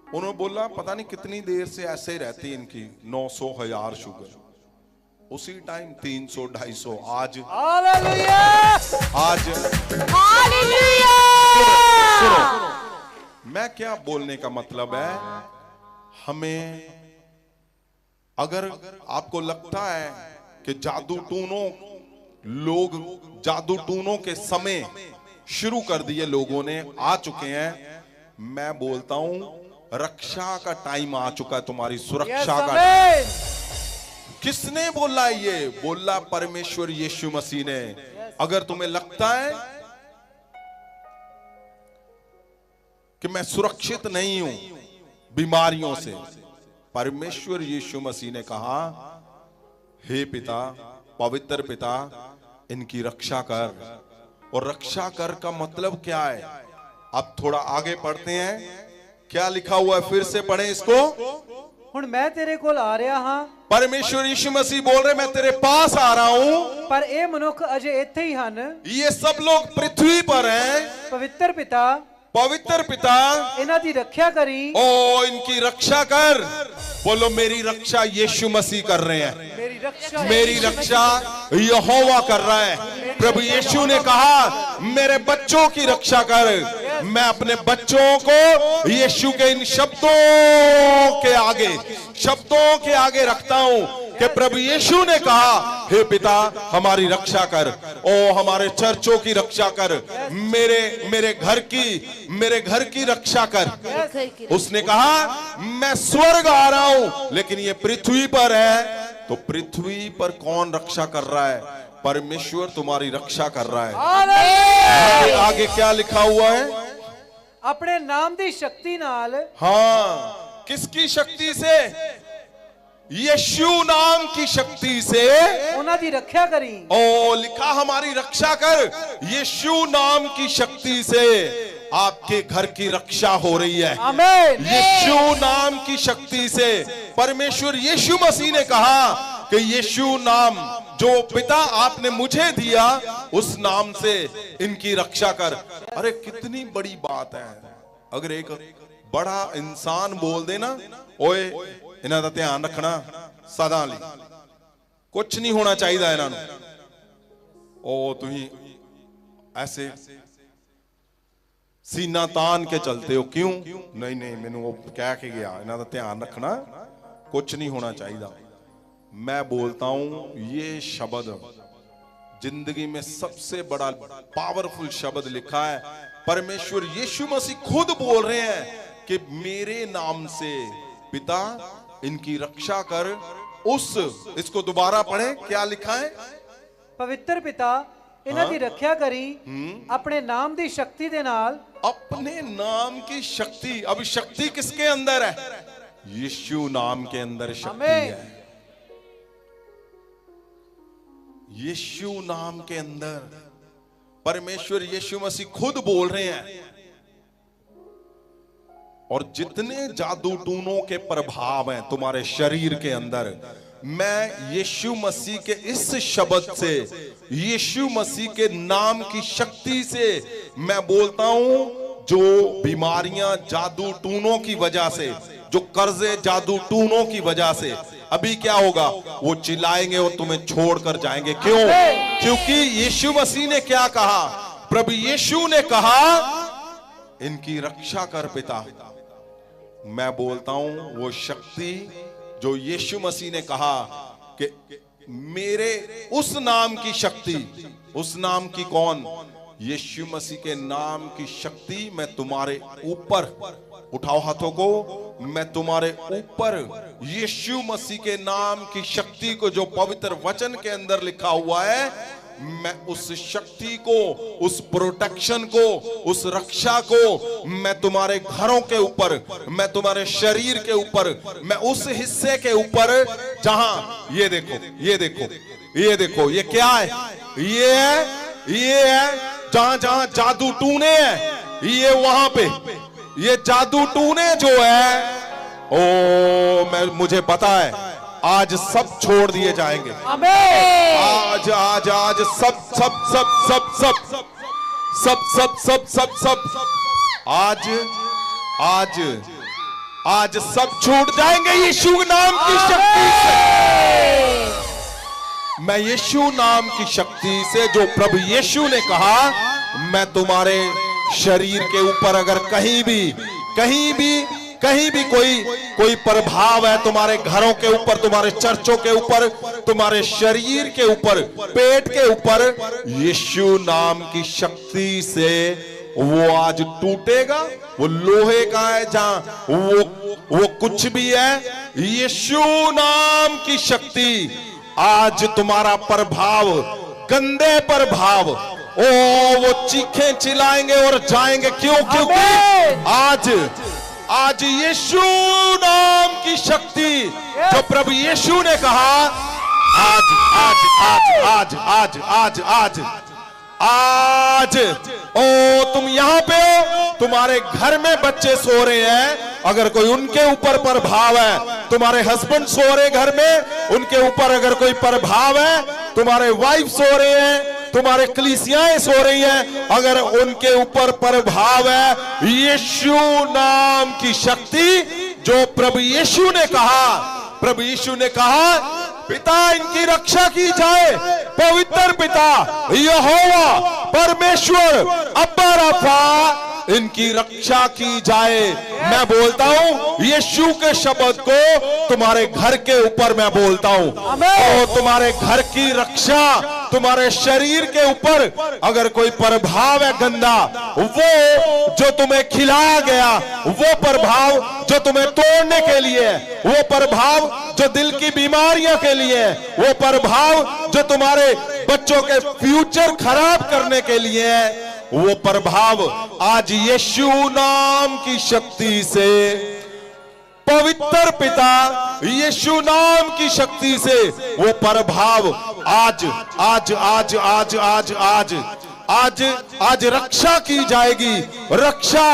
उन्होंने बोला पता नहीं कितनी देर से ऐसे रहती इनकी 900 1000 शुगर। उसी टाइम 300 250। आज हालेलुया, आज हालेलुया। मैं क्या बोलने का मतलब है, हमें अगर आपको लगता है कि जादू टूनों, लोग जादू टूनों के समय शुरू कर दिए लोगों ने, आ चुके हैं, मैं बोलता हूं रक्षा का टाइम आ चुका है, तुम्हारी सुरक्षा का। किसने बोला ये? बोला परमेश्वर यीशु मसीह ने। अगर तुम्हें लगता है कि मैं सुरक्षित नहीं हूं बीमारियों से, परमेश्वर यीशु मसीह ने कहा हे पिता, पवित्र पिता इनकी रक्षा कर। और रक्षा कर का मतलब क्या है? अब थोड़ा आगे पढ़ते हैं, क्या लिखा हुआ है, फिर से पढ़ें इसको। हुण मैं तेरे कोल आ रहा हां। परमेश्वर यीशु मसीह बोल रहे मैं तेरे पास आ रहा हूं। पर ये मनुख अजे इत्थे ही हन। ये सब लोग पृथ्वी पर हैं। पवित्र पिता, पवित्र पिता इन्हां दी रक्षा करी। ओ इनकी रक्षा कर। बोलो मेरी रक्षा यीशु मसीह कर रहे हैं। मेरी रक्षा यहोवा कर रहा है। प्रभु यीशु ने कहा मेरे बच्चों की रक्षा कर। मैं अपने बच्चों को यीशु के इन शब्दों के आगे रखता हूं कि प्रभु यीशु ने कहा, हे पिता हमारी रक्षा कर, ओ हमारे चर्चों की रक्षा कर, मेरे घर की रक्षा कर। उसने कहा मैं स्वर्ग आ रहा हूं, लेकिन ये पृथ्वी पर है, तो पृथ्वी पर कौन रक्षा कर रहा है? परमेश्वर तुम्हारी रक्षा कर रहा है। आगे क्या लिखा हुआ है? अपने नाम दी शक्ति नाल। हाँ, किसकी शक्ति से? यीशु नाम की शक्ति से उन्हां दी रक्षा करी। ओ लिखा हमारी रक्षा कर। यीशु नाम की शक्ति से आपके घर की रक्षा हो रही है। आमीन। यीशु नाम की शक्ति से परमेश्वर यीशु मसीह ने कहा कि यीशु नाम जो पिता आपने मुझे दिया, उस नाम से इनकी रक्षा कर। अरे कितनी बड़ी बात है। अगर एक बड़ा इंसान बोल देना, ओए इन्हां दा ध्यान रखना सदा लई, कुछ नहीं होना चाहिए इन्हां नूं, ओ तुहीं ऐसे सीना तान के चलते हो क्यों? नहीं नहीं, मैनू वो कह के गया, इन्हां दा ध्यान रखना, कुछ नहीं होना चाहिए। मैं बोलता हूं ये शब्द जिंदगी में सबसे बड़ा पावरफुल शब्द लिखा है। परमेश्वर यीशु मसीह खुद बोल रहे हैं कि मेरे नाम से पिता इनकी रक्षा कर। इसको दोबारा पढ़े, क्या लिखा है? पवित्र पिता इन्हां दी रक्षा करी अपने नाम दी शक्ति दे नाल। अपने नाम की शक्ति। अब शक्ति किसके अंदर है? यीशु नाम के अंदर शक्ति है। यीशु नाम के अंदर परमेश्वर यीशु मसीह खुद बोल रहे हैं। और जितने जादू टूनों के प्रभाव हैं तुम्हारे शरीर के अंदर, मैं यीशु मसीह के इस शब्द से, यीशु मसीह के नाम की शक्ति से मैं बोलता हूं, जो बीमारियां जादू टूनों की वजह से, जो कर्जे जादू टूनों की वजह से, अभी क्या होगा? वो चिल्लाएंगे और तुम्हें छोड़कर जाएंगे। क्यों? क्योंकि यीशु मसीह ने क्या कहा? प्रभु यीशु ने कहा इनकी रक्षा कर पिता। मैं बोलता हूं वो शक्ति जो यीशु मसीह ने कहा कि मेरे उस नाम की शक्ति, उस नाम की कौन? यीशु मसीह के नाम की शक्ति मैं तुम्हारे ऊपर, उठाओ हाथों को, मैं तुम्हारे ऊपर यीशु मसीह के नाम की शक्ति को, जो पवित्र वचन के अंदर लिखा हुआ है, मैं उस शक्ति को, उस प्रोटेक्शन को, उस रक्षा को मैं तुम्हारे घरों के ऊपर, मैं तुम्हारे शरीर के ऊपर, मैं उस हिस्से के ऊपर जहां ये देखो, ये देखो, ये देखो, ये क्या है? ये है जहां जहां जादू टूने हैं, ये वहां पे ये जादू टूने जो है, मुझे पता है आज सब छोड़ दिए जाएंगे। आमीन। आज आज आज सब सब सब सब सब सब सब सब सब सब आज आज आज सब छूट जाएंगे यीशु नाम की शक्ति से। मैं यीशु नाम की शक्ति से, जो प्रभु यीशु ने कहा, मैं तुम्हारे शरीर के ऊपर अगर कहीं भी कोई प्रभाव है, तुम्हारे घरों के ऊपर, तुम्हारे चर्चों के ऊपर, तुम्हारे शरीर के ऊपर, पेट के ऊपर, यीशु नाम की शक्ति से वो आज टूटेगा। वो लोहे का है जहां वो कुछ भी है, यीशु नाम की शक्ति आज तुम्हारा प्रभाव, गंदे प्रभाव, वो चीखें चिल्लाएंगे और जाएंगे। क्यों? क्योंकि आज यीशु नाम की शक्ति, जो प्रभु यीशु ने कहा, आज आज आज आज आज आज आज आज तुम यहां पे हो, तुम्हारे घर में बच्चे सो रहे हैं, अगर कोई उनके ऊपर प्रभाव है, तुम्हारे हस्बैंड सो रहे घर में, उनके ऊपर अगर कोई प्रभाव है, तुम्हारे वाइफ सो रहे हैं, तुम्हारे कलीसियाएं सो रही हैं, अगर उनके ऊपर प्रभाव है, यीशु नाम की शक्ति, जो प्रभु यीशु ने कहा, प्रभु यीशु ने कहा पिता इनकी रक्षा की जाए। पवित्र पिता यहोवा परमेश्वर अब्बा रफा इनकी रक्षा की जाए। मैं बोलता हूं यीशु के शब्द को तुम्हारे घर के ऊपर मैं बोलता हूं, और तुम्हारे घर की रक्षा, तुम्हारे शरीर के ऊपर अगर कोई प्रभाव है गंदा, वो जो तुम्हें खिलाया गया, वो प्रभाव जो तुम्हें तोड़ने के लिए है, वो प्रभाव जो दिल की बीमारियों के लिए है, वो प्रभाव जो तुम्हारे बच्चों के फ्यूचर खराब करने के लिए है, वो प्रभाव आज यीशु नाम की शक्ति से, पवित्र पिता यीशु नाम की शक्ति से वो प्रभाव आज आज आज आज आज आज आज आज रक्षा की जाएगी। रक्षा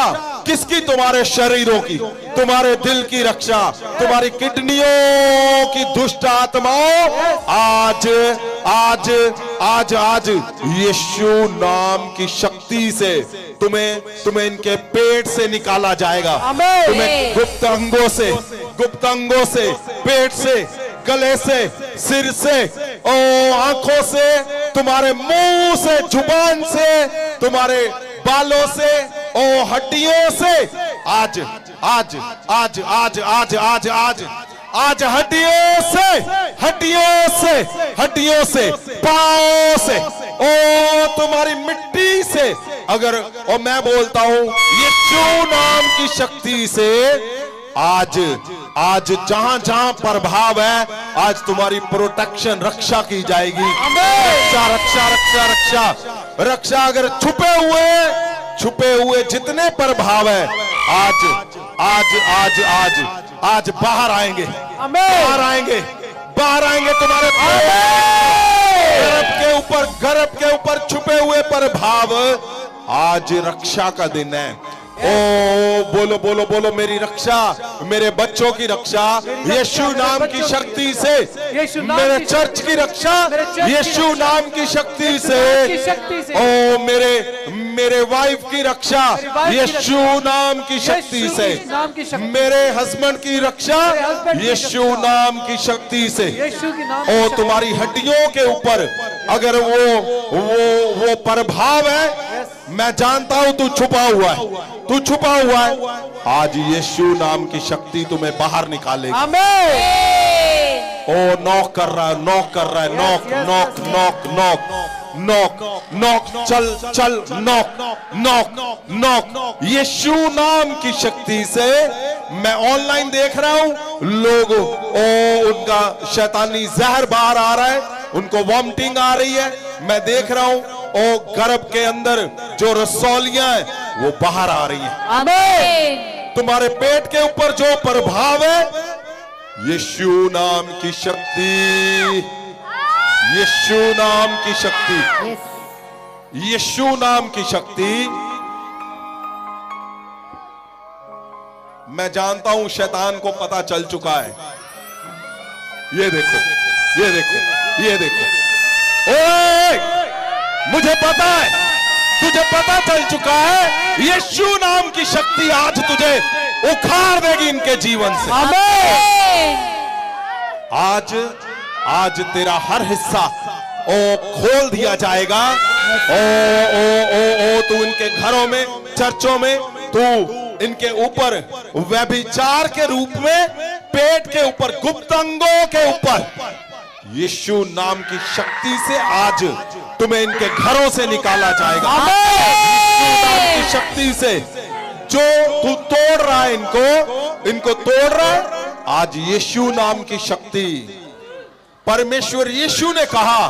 किसकी? तुम्हारे शरीरों की, तुम्हारे दिल की रक्षा, तुम्हारी किडनियों की दुष्ट आत्माओं आज आज आज आज यीशु नाम की शक्ति से तुम्हें इनके पेट से निकाला जाएगा। तुम्हें गुप्त अंगों से, पेट से, गले से, सिर से, आंखों से, तुम्हारे मुंह से, जुबान से, तुम्हारे बालों से, हड्डियों से आज आज आज आज आज आज आज आज हड्डियों से, पांव से, तुम्हारी मिट्टी से, अगर मैं बोलता हूं यीशु नाम की शक्ति से आज आज जहां जहां प्रभाव है, आज तुम्हारी प्रोटेक्शन, रक्षा की जाएगी। रक्षा रक्षा रक्षा रक्षा रक्षा। अगर छुपे हुए जितने प्रभाव है आज आज आज आज आज बाहर आएंगे, बाहर आएंगे तुम्हारे गर्भ के ऊपर छुपे हुए प्रभाव। आज रक्षा का दिन है। बोलो बोलो बोलो, मेरी रक्षा, मेरे बच्चों की रक्षा यीशु नाम की शक्ति से, मेरे चर्च की रक्षा यीशु नाम की शक्ति से, मेरे वाइफ की रक्षा यीशु नाम की शक्ति से, मेरे हस्बैंड की रक्षा यीशु नाम की शक्ति से। तुम्हारी हड्डियों के ऊपर अगर वो प्रभाव है, मैं जानता हूं तू छुपा हुआ है, आज यीशु नाम की शक्ति तुम्हें बाहर निकालेगी। नॉक कर रहा है, knock knock knock knock knock knock, चल नॉक यीशु नाम की शक्ति से। मैं ऑनलाइन देख रहा हूं लोग, उनका शैतानी जहर बाहर आ रहा है, उनको वॉमिटिंग आ रही है। मैं देख रहा हूं गर्भ के अंदर जो रसौलियां हैं वो बाहर आ रही हैं। आमीन। तुम्हारे पेट के ऊपर जो प्रभाव है, यीशु नाम की शक्ति, यीशु नाम की शक्ति, यीशु नाम की शक्ति। मैं जानता हूं शैतान को पता चल चुका है। ये देखो, ये देखो, ये देखो, ओए मुझे पता है, तुझे पता चल चुका है, यीशु नाम की शक्ति आज तुझे उखाड़ देगी इनके जीवन से। आज तेरा हर हिस्सा खोल दिया जाएगा। तू इनके घरों में, चर्चों में, तू इनके ऊपर व्यभिचार के रूप में, पेट के ऊपर, गुप्त अंगों के ऊपर यीशु नाम की शक्ति से आज तुम्हें इनके घरों से निकाला जाएगा। यीशु नाम की शक्ति से जो तू तोड़ रहा है, इनको तोड़ रहा है, आज यीशु नाम की शक्ति। परमेश्वर यीशु ने कहा,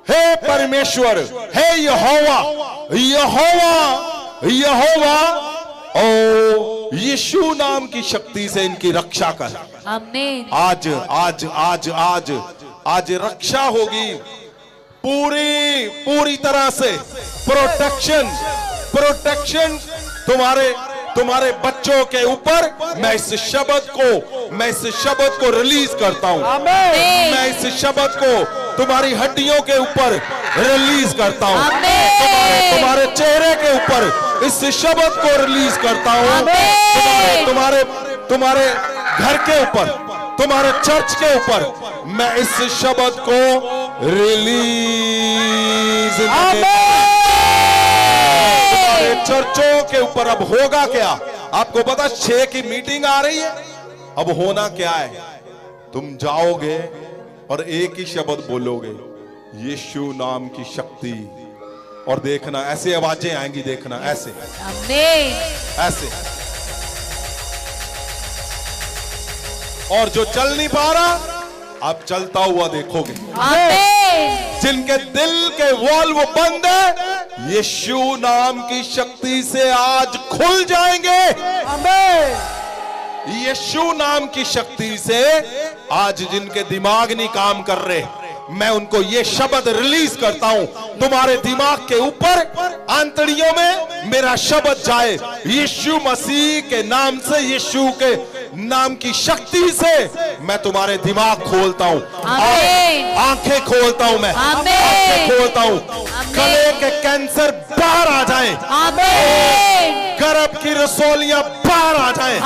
हे परमेश्वर, हे यहोवा, यीशु नाम की शक्ति से इनकी रक्षा कर। आमीन। आज रक्षा होगी पूरी तरह से। प्रोटेक्शन तुम्हारे बच्चों के ऊपर। मैं इस शब्द को रिलीज करता हूं। मैं इस शब्द को तुम्हारी हड्डियों के ऊपर रिलीज करता हूं। तुम्हारे चेहरे के ऊपर इस शब्द को रिलीज करता हूं। तुम्हारे घर के ऊपर, तुम्हारे चर्च के ऊपर मैं इस शब्द को रिलीज चर्चों के ऊपर अब होगा क्या? आपको पता 6 की मीटिंग आ रही है। अब होना क्या है? तुम जाओगे और एक ही शब्द बोलोगे, यीशु नाम की शक्ति, और देखना ऐसे आवाजें आएंगी, देखना ऐसे ऐसे। और जो चल नहीं पा रहा आप चलता हुआ देखोगे। जिनके दिल के वॉल्व बंद है, यीशु नाम की शक्ति से आज खुल जाएंगे। यीशु नाम की शक्ति से आज जिनके दिमाग नहीं काम कर रहे, मैं उनको ये शब्द रिलीज करता हूं, तुम्हारे दिमाग के ऊपर आंतड़ियों में मेरा शब्द जाए। यीशु मसीह के नाम से, यीशु के नाम की शक्ति से मैं तुम्हारे दिमाग खोलता हूं, आंखें खोलता हूं, मैं आंखें खोलता हूं। गले के कैंसर बाहर आ जाएं, गर्भ की रसोलियां बाहर आ जाएं।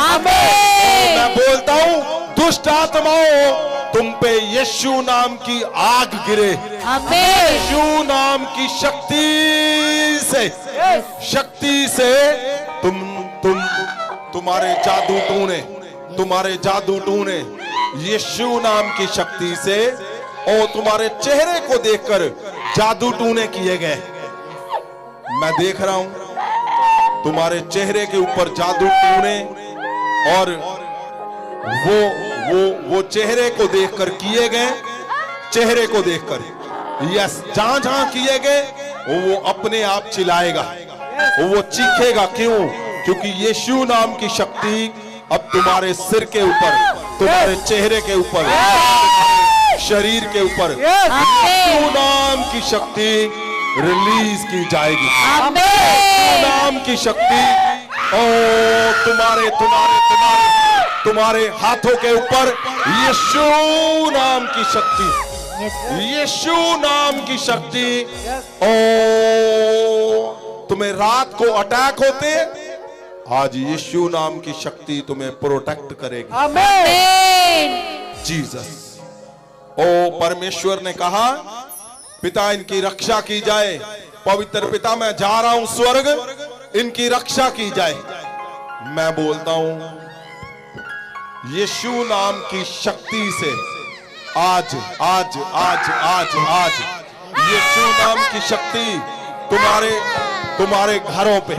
मैं बोलता हूं, दुष्ट आत्माओं, तुम पे यीशु नाम की आग गिरे। यीशु नाम की शक्ति से तुम्हारे जादू टूने यीशु नाम की शक्ति से, और तुम्हारे चेहरे को देखकर जादू टूने किए गए। मैं देख रहा हूं तुम्हारे चेहरे के ऊपर जादू टूने, और वो चेहरे को देखकर किए गए, चेहरे को देखकर, यस, जहां जहां किए गए वो अपने आप चिल्लाएगा, वो चीखेगा। क्यों? क्योंकि यीशु नाम की शक्ति अब तुम्हारे सिर के ऊपर, तुम्हारे चेहरे के ऊपर, शरीर के ऊपर यीशु नाम की शक्ति रिलीज की जाएगी। यीशु नाम की शक्ति तुम्हारे हाथों के ऊपर यीशु नाम की शक्ति, यीशु नाम की शक्ति। तुम्हें रात को अटैक होते, आज यीशु नाम की शक्ति तुम्हें प्रोटेक्ट करेगी। जीसस। ओ परमेश्वर ने कहा, पिता इनकी रक्षा की जाए। पवित्र पिता, मैं जा रहा हूं स्वर्ग, इनकी रक्षा की जाए। मैं बोलता हूं यीशु नाम की शक्ति से आज आज आज आज आज यीशु नाम की शक्ति तुम्हारे घरों पे,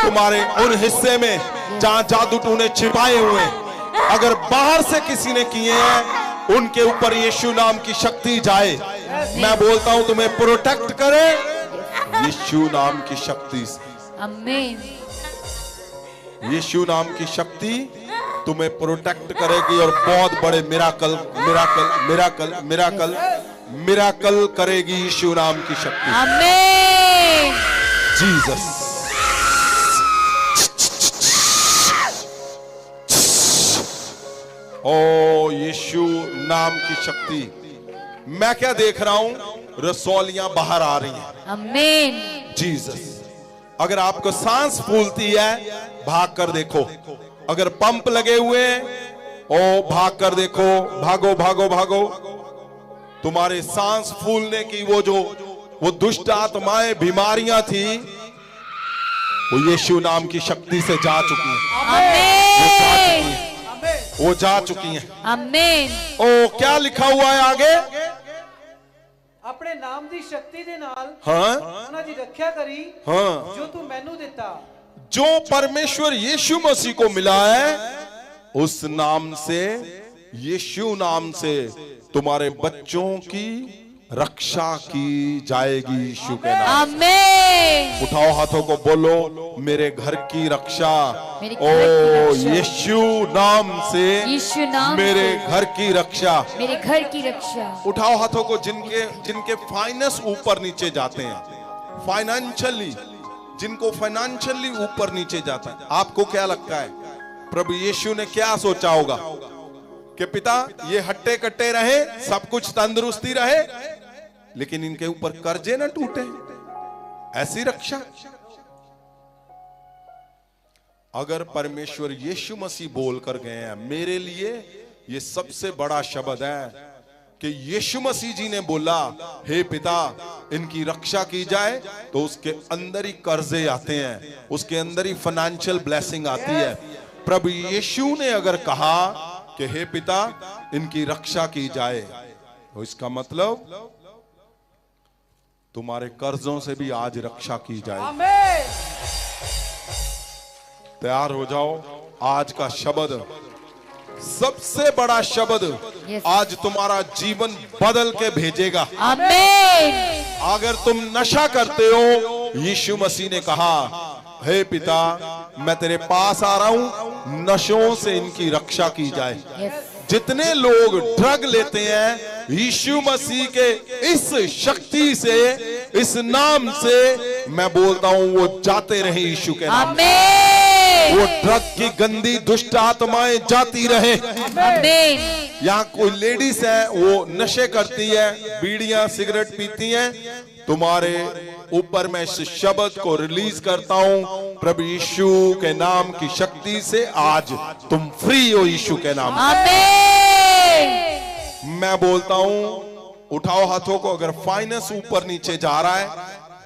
तुम्हारे उन हिस्से में जहां जादू टूने छिपाए हुए, अगर बाहर से किसी ने किए हैं, उनके ऊपर यीशु नाम की शक्ति जाए। मैं बोलता हूं तुम्हें प्रोटेक्ट करे यीशु नाम की शक्ति से। आमीन। यीशु नाम की शक्ति तुम्हें प्रोटेक्ट करेगी और बहुत बड़े miracle miracle miracle miracle miracle करेगी यीशु नाम की शक्ति। आमीन। जीसस। ओ यीशु नाम की शक्ति। मैं क्या देख रहा हूं? रसौलियां बाहर आ रही हैं। आमीन। जीसस। अगर आपको सांस फूलती है, भाग कर देखो। अगर पंप लगे हुए हैं, ओ भाग कर देखो, भागो भागो भागो। तुम्हारे सांस फूलने की वो दुष्ट आत्माएं, बीमारियां थी, वो यीशु नाम की शक्ति से जा चुकी हैं। वो जा चुकी हैं। आमीन। ओ क्या लिखा हुआ है आगे? अपने नाम दी शक्ति दे नाल उन्हां दी रक्षा करी, जो तू मैनू दिता। जो परमेश्वर यीशु मसीह को मिला है, उस नाम से, यीशु नाम से तुम्हारे बच्चों की रक्षा की जाएगी यीशु के नाम। आमीन। उठाओ हाथों को, बोलो मेरे घर की रक्षा। ओ यीशु नाम से, यीशु नाम मेरे घर की रक्षा, मेरे घर की रक्षा। उठाओ हाथों को, जिनके फाइनेंस ऊपर नीचे जाते हैं, फाइनेंशियली, जिनको फाइनेंशियली ऊपर नीचे जाता है। आपको क्या लगता है प्रभु यीशु ने क्या सोचा होगा कि पिता ये हट्टे कट्टे रहे, सब कुछ तंदुरुस्ती रहे, लेकिन इनके ऊपर कर्जे ना टूटे, ऐसी रक्षा। अगर परमेश्वर यीशु मसीह बोल कर गए हैं, मेरे लिए ये सबसे बड़ा शब्द है कि यीशु मसीह जी ने बोला, हे पिता इनकी रक्षा की जाए, तो उसके अंदर ही कर्जे आते हैं, उसके अंदर ही फाइनेंशियल ब्लेसिंग आती है। प्रभु यीशु ने अगर कहा कि हे पिता इनकी रक्षा की जाए, तो इसका मतलब तुम्हारे कर्जों से भी आज रक्षा की जाए। आमीन। तैयार हो जाओ, आज का शब्द सबसे बड़ा शब्द Yes. आज तुम्हारा जीवन बदल के भेजेगा। आमीन। अगर तुम नशा करते हो, यीशु मसीह ने कहा, हे पिता मैं तेरे पास आ रहा हूं, नशों से इनकी रक्षा की जाए। Yes. जितने लोग ड्रग लेते हैं, यीशु मसीह के इस शक्ति से, इस नाम से मैं बोलता हूं, वो जाते रहे यीशु के नाम। आमीन। वो ड्रग की गंदी दुष्ट आत्माएं जाती रहे। आमीन। यहाँ कोई लेडीज है, वो नशे करती है, बीड़ियां सिगरेट पीती हैं, तुम्हारे ऊपर मैं इस शब्द को रिलीज करता हूं, प्रभु यीशु के नाम की शक्ति से आज तुम फ्री हो यीशु के नाम से। आमीन। मैं बोलता हूं, उठाओ हाथों को। अगर फाइनेंस ऊपर नीचे जा रहा है,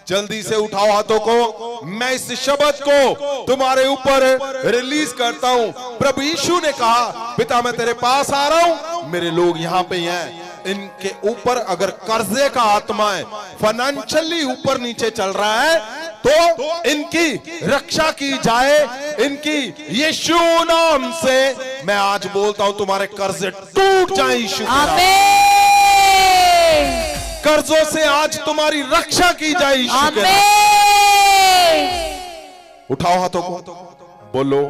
जल्दी से उठाओ हाथों को। मैं इस शब्द को तुम्हारे ऊपर रिलीज करता हूं। प्रभु यीशु ने कहा, पिता मैं तेरे पास आ रहा हूं, मेरे लोग यहाँ पे हैं, इनके ऊपर अगर कर्जे का आत्मा है, फाइनेंशियली ऊपर नीचे चल रहा है, तो इनकी रक्षा की जाए। इनकी यीशु नाम से मैं आज बोलता हूं, तुम्हारे कर्जे टूट जाए यीशु के नाम। कर्जों से आज तुम्हारी रक्षा की जाए यीशु के नाम। उठाओ हाथों को, बोलो,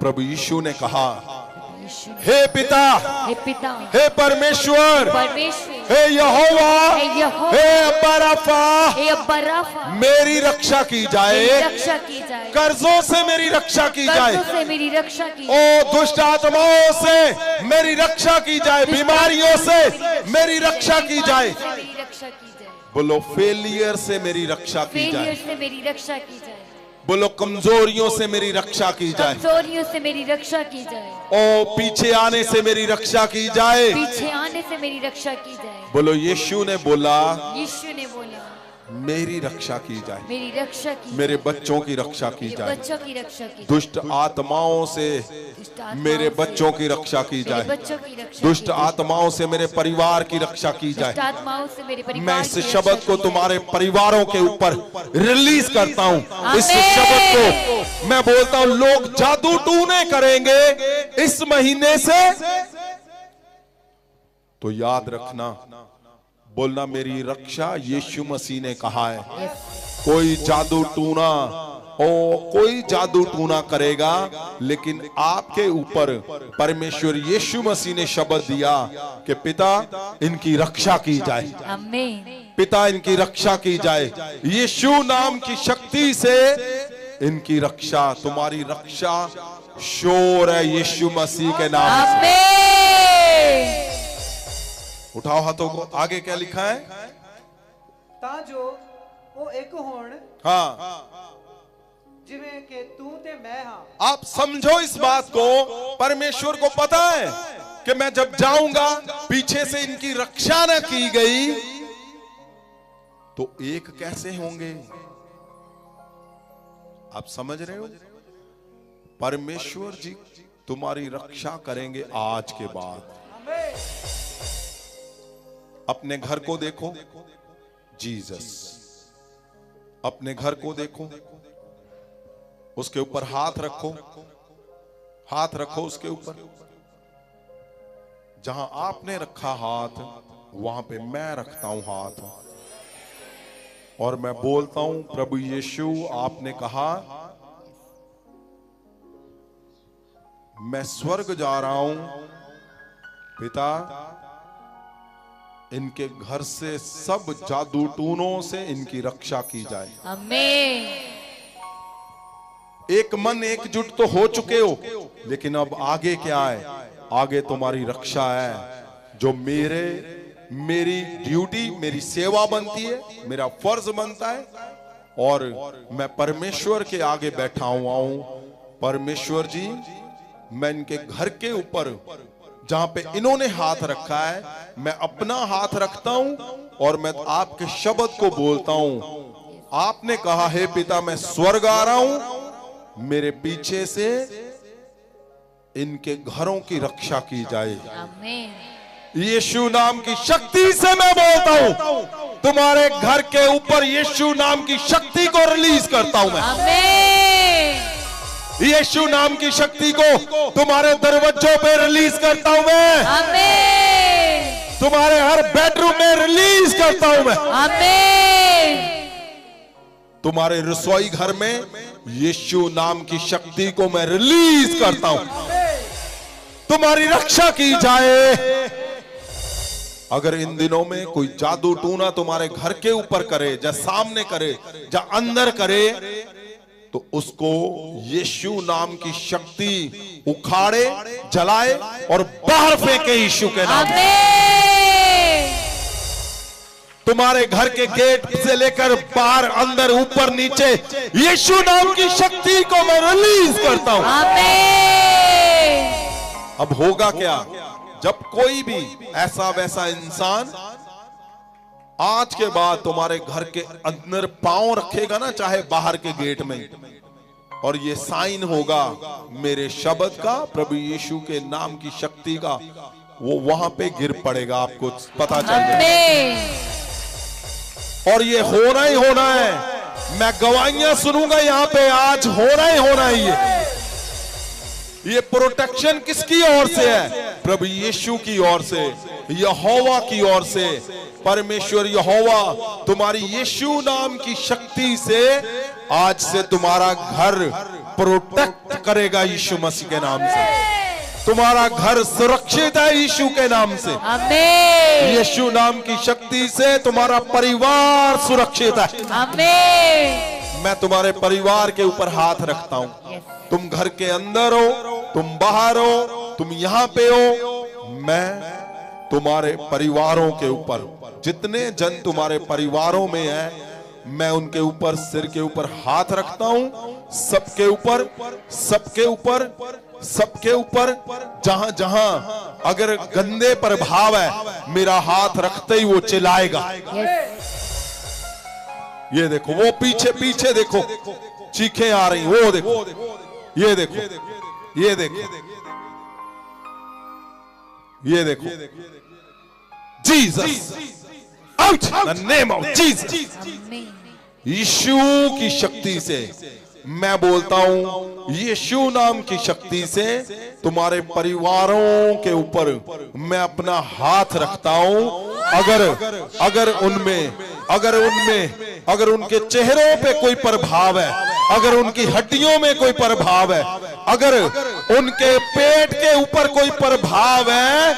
प्रभु यीशु ने कहा, हे पिता, हे पिता, हे परमेश्वर, परमेश्वर, हे यहोवा, हे यहोवा, हे अब्बा रफा, हे अब्बा रफा, मेरी रक्षा की जाए। मेरी रक्षा की जाए। कर्जों से मेरी रक्षा की जाए। कर्जों से मेरी रक्षा की जाए। ओ दुष्ट आत्माओं से मेरी रक्षा की जाए। बीमारियों से मेरी रक्षा की जाए। मेरी रक्षा की जाए। बोलो, फेलियर से मेरी रक्षा की फेलियर जाए। से मेरी रक्षा की जाए। बोलो, कमजोरियों से मेरी रक्षा की जाए। कमजोरियों से मेरी रक्षा की जाए। ओ पीछे आने से मेरी रक्षा की जाए। पीछे आने से मेरी रक्षा की जाए। बोलो, यीशु ने बोला, यीशु ने बोला, मेरी रक्षा की जाए। मेरी रक्षा की मेरे बच्चों की रक्षा की मेरे जाए। बच्चों की रक्षा की दुष्ट आत्माओं से दुष्ट आत्माओं मेरे से बच्चों की रक्षा की मेरे जाए। बच्चों की रक्षा दुष्ट की जाए। आत्माओं से मेरे परिवार की रक्षा की दुष्ट जाए। आत्माओं से मेरे परिवार मैं इस की रक्षा शब्द को की तुम्हारे परिवारों के ऊपर रिलीज करता हूं। इस आमीन। शब्द को मैं बोलता हूं, लोग जादू टूने करेंगे इस महीने से, तो याद रखना, बोलना, मेरी रक्षा यीशु मसीह ने कहा है। जाए। कोई जादू टूना, कोई जादू टूना करेगा, लेकिन आपके ऊपर परमेश्वर यीशु मसीह ने शब्द दिया कि पिता इनकी रक्षा की जाए। आमीन। पिता इनकी रक्षा की जाए। यीशु नाम की शक्ति से इनकी रक्षा, तुम्हारी रक्षा शोर है यीशु मसीह के नाम से। आमीन। उठाओ हाथों को। आगे क्या लिखा है? ਤਾਂ ਜੋ ਉਹ ਇੱਕ ਹੋਣ हाँ, ਜਿਵੇਂ ਕਿ ਤੂੰ ਤੇ ਮੈਂ ਹਾਂ। आप समझो इस बात को। परमेश्वर को पता है कि मैं जब जाऊंगा, पीछे से इनकी रक्षा न की गई, तो एक कैसे होंगे? आप समझ रहे हो? परमेश्वर जी तुम्हारी रक्षा करेंगे आज के बाद। अपने घर को देखो, जीसस। अपने घर को देखो, उसके ऊपर हाथ रखो, हाथ रखो उसके ऊपर। जहां आपने रखा हाथ, वहां पे मैं रखता हूं हाथ, और मैं बोलता हूं, प्रभु यीशु आपने कहा, मैं स्वर्ग जा रहा हूं, पिता इनके घर से सब जादू टूनों से इनकी रक्षा की जाए। आमीन। एक मन एकजुट तो हो चुके हो, लेकिन अब आगे क्या है? आगे तुम्हारी रक्षा है, जो मेरी ड्यूटी, मेरी सेवा बनती है, मेरा फर्ज बनता है, और मैं परमेश्वर के आगे बैठा हुआ हूं। परमेश्वर जी, मैं इनके घर के ऊपर जहां पे इन्होंने हाथ रखा है, मैं अपना हाथ रखता हूं और मैं आपके शब्द को बोलता हूं। आपने कहा है पिता मैं स्वर्ग आ रहा हूं, मेरे पीछे से इनके घरों की रक्षा की जाए। आमीन। यीशु नाम की शक्ति से मैं बोलता हूं, तुम्हारे घर के ऊपर यीशु नाम की शक्ति को रिलीज करता हूं मैं। आमीन। यीशु नाम की शक्ति को तुम्हारे दरवाजों पे रिलीज करता हूं मैं। आमीन। तुम्हारे हर बेडरूम में रिलीज करता हूं मैं। आमीन। तुम्हारे रसोई घर में यीशु नाम की शक्ति को मैं रिलीज करता हूं, तुम्हारी रक्षा की जाए। अगर इन दिनों में कोई जादू टूना तुम्हारे घर के ऊपर करे, या सामने करे, या अंदर करे, तो उसको यीशु नाम की शक्ति उखाड़े, जलाए और बाहर फेंके यीशु के नाम से। तुम्हारे घर के गेट से लेकर बाहर, अंदर, ऊपर, नीचे यीशु नाम की शक्ति को मैं रिलीज करता हूं। अब होगा क्या? जब कोई भी ऐसा वैसा इंसान आज के बाद तुम्हारे घर के अंदर पांव रखेगा ना, चाहे बाहर के गेट में, और ये साइन होगा मेरे शब्द का, प्रभु यीशु के नाम की शक्ति का, वो वहां पे गिर पड़ेगा, आपको पता चल जाएगा। और ये होना ही होना है। मैं गवाहियां सुनूंगा यहां पे, आज होना ही होना है। ये प्रोटेक्शन किसकी ओर से है? प्रभु यीशु की ओर से, यहोवा की ओर से। परमेश्वर यहोवा तुम्हारी यीशु नाम की शक्ति से आज से तुम्हारा घर प्रोटेक्ट करेगा यीशु मसीह के नाम से। तुम्हारा घर सुरक्षित है यीशु के नाम से। आमीन। यीशु नाम की शक्ति से तुम्हारा परिवार सुरक्षित है। आमीन। मैं तुम्हारे परिवार के ऊपर हाथ रखता हूं। तुम घर के अंदर हो, तुम बाहर हो, तुम यहां पे हो, मैं तुम्हारे परिवारों के ऊपर, जितने जन तुम्हारे परिवारों में है, मैं उनके ऊपर, सिर के ऊपर हाथ रखता हूं। सबके ऊपर, सबके ऊपर, सबके ऊपर, जहां जहां अगर गंदे प्रभाव है, मेरा हाथ रखते ही वो चिल्लाएगा। ये देखो, वो पीछे पीछे देखो, चीखें आ रही, वो देखो, ये देखो, ये देखो, ये देखो। Jesus, out in the name of Jesus. यीशु की शक्ति से मैं बोलता हूं, यीशु नाम की शक्ति से तुम्हारे परिवारों के ऊपर मैं अपना हाथ रखता हूं। अगर उनके चेहरों पे कोई प्रभाव है, अगर उनकी हड्डियों में कोई प्रभाव है, अगर उनके पेट के ऊपर कोई प्रभाव है,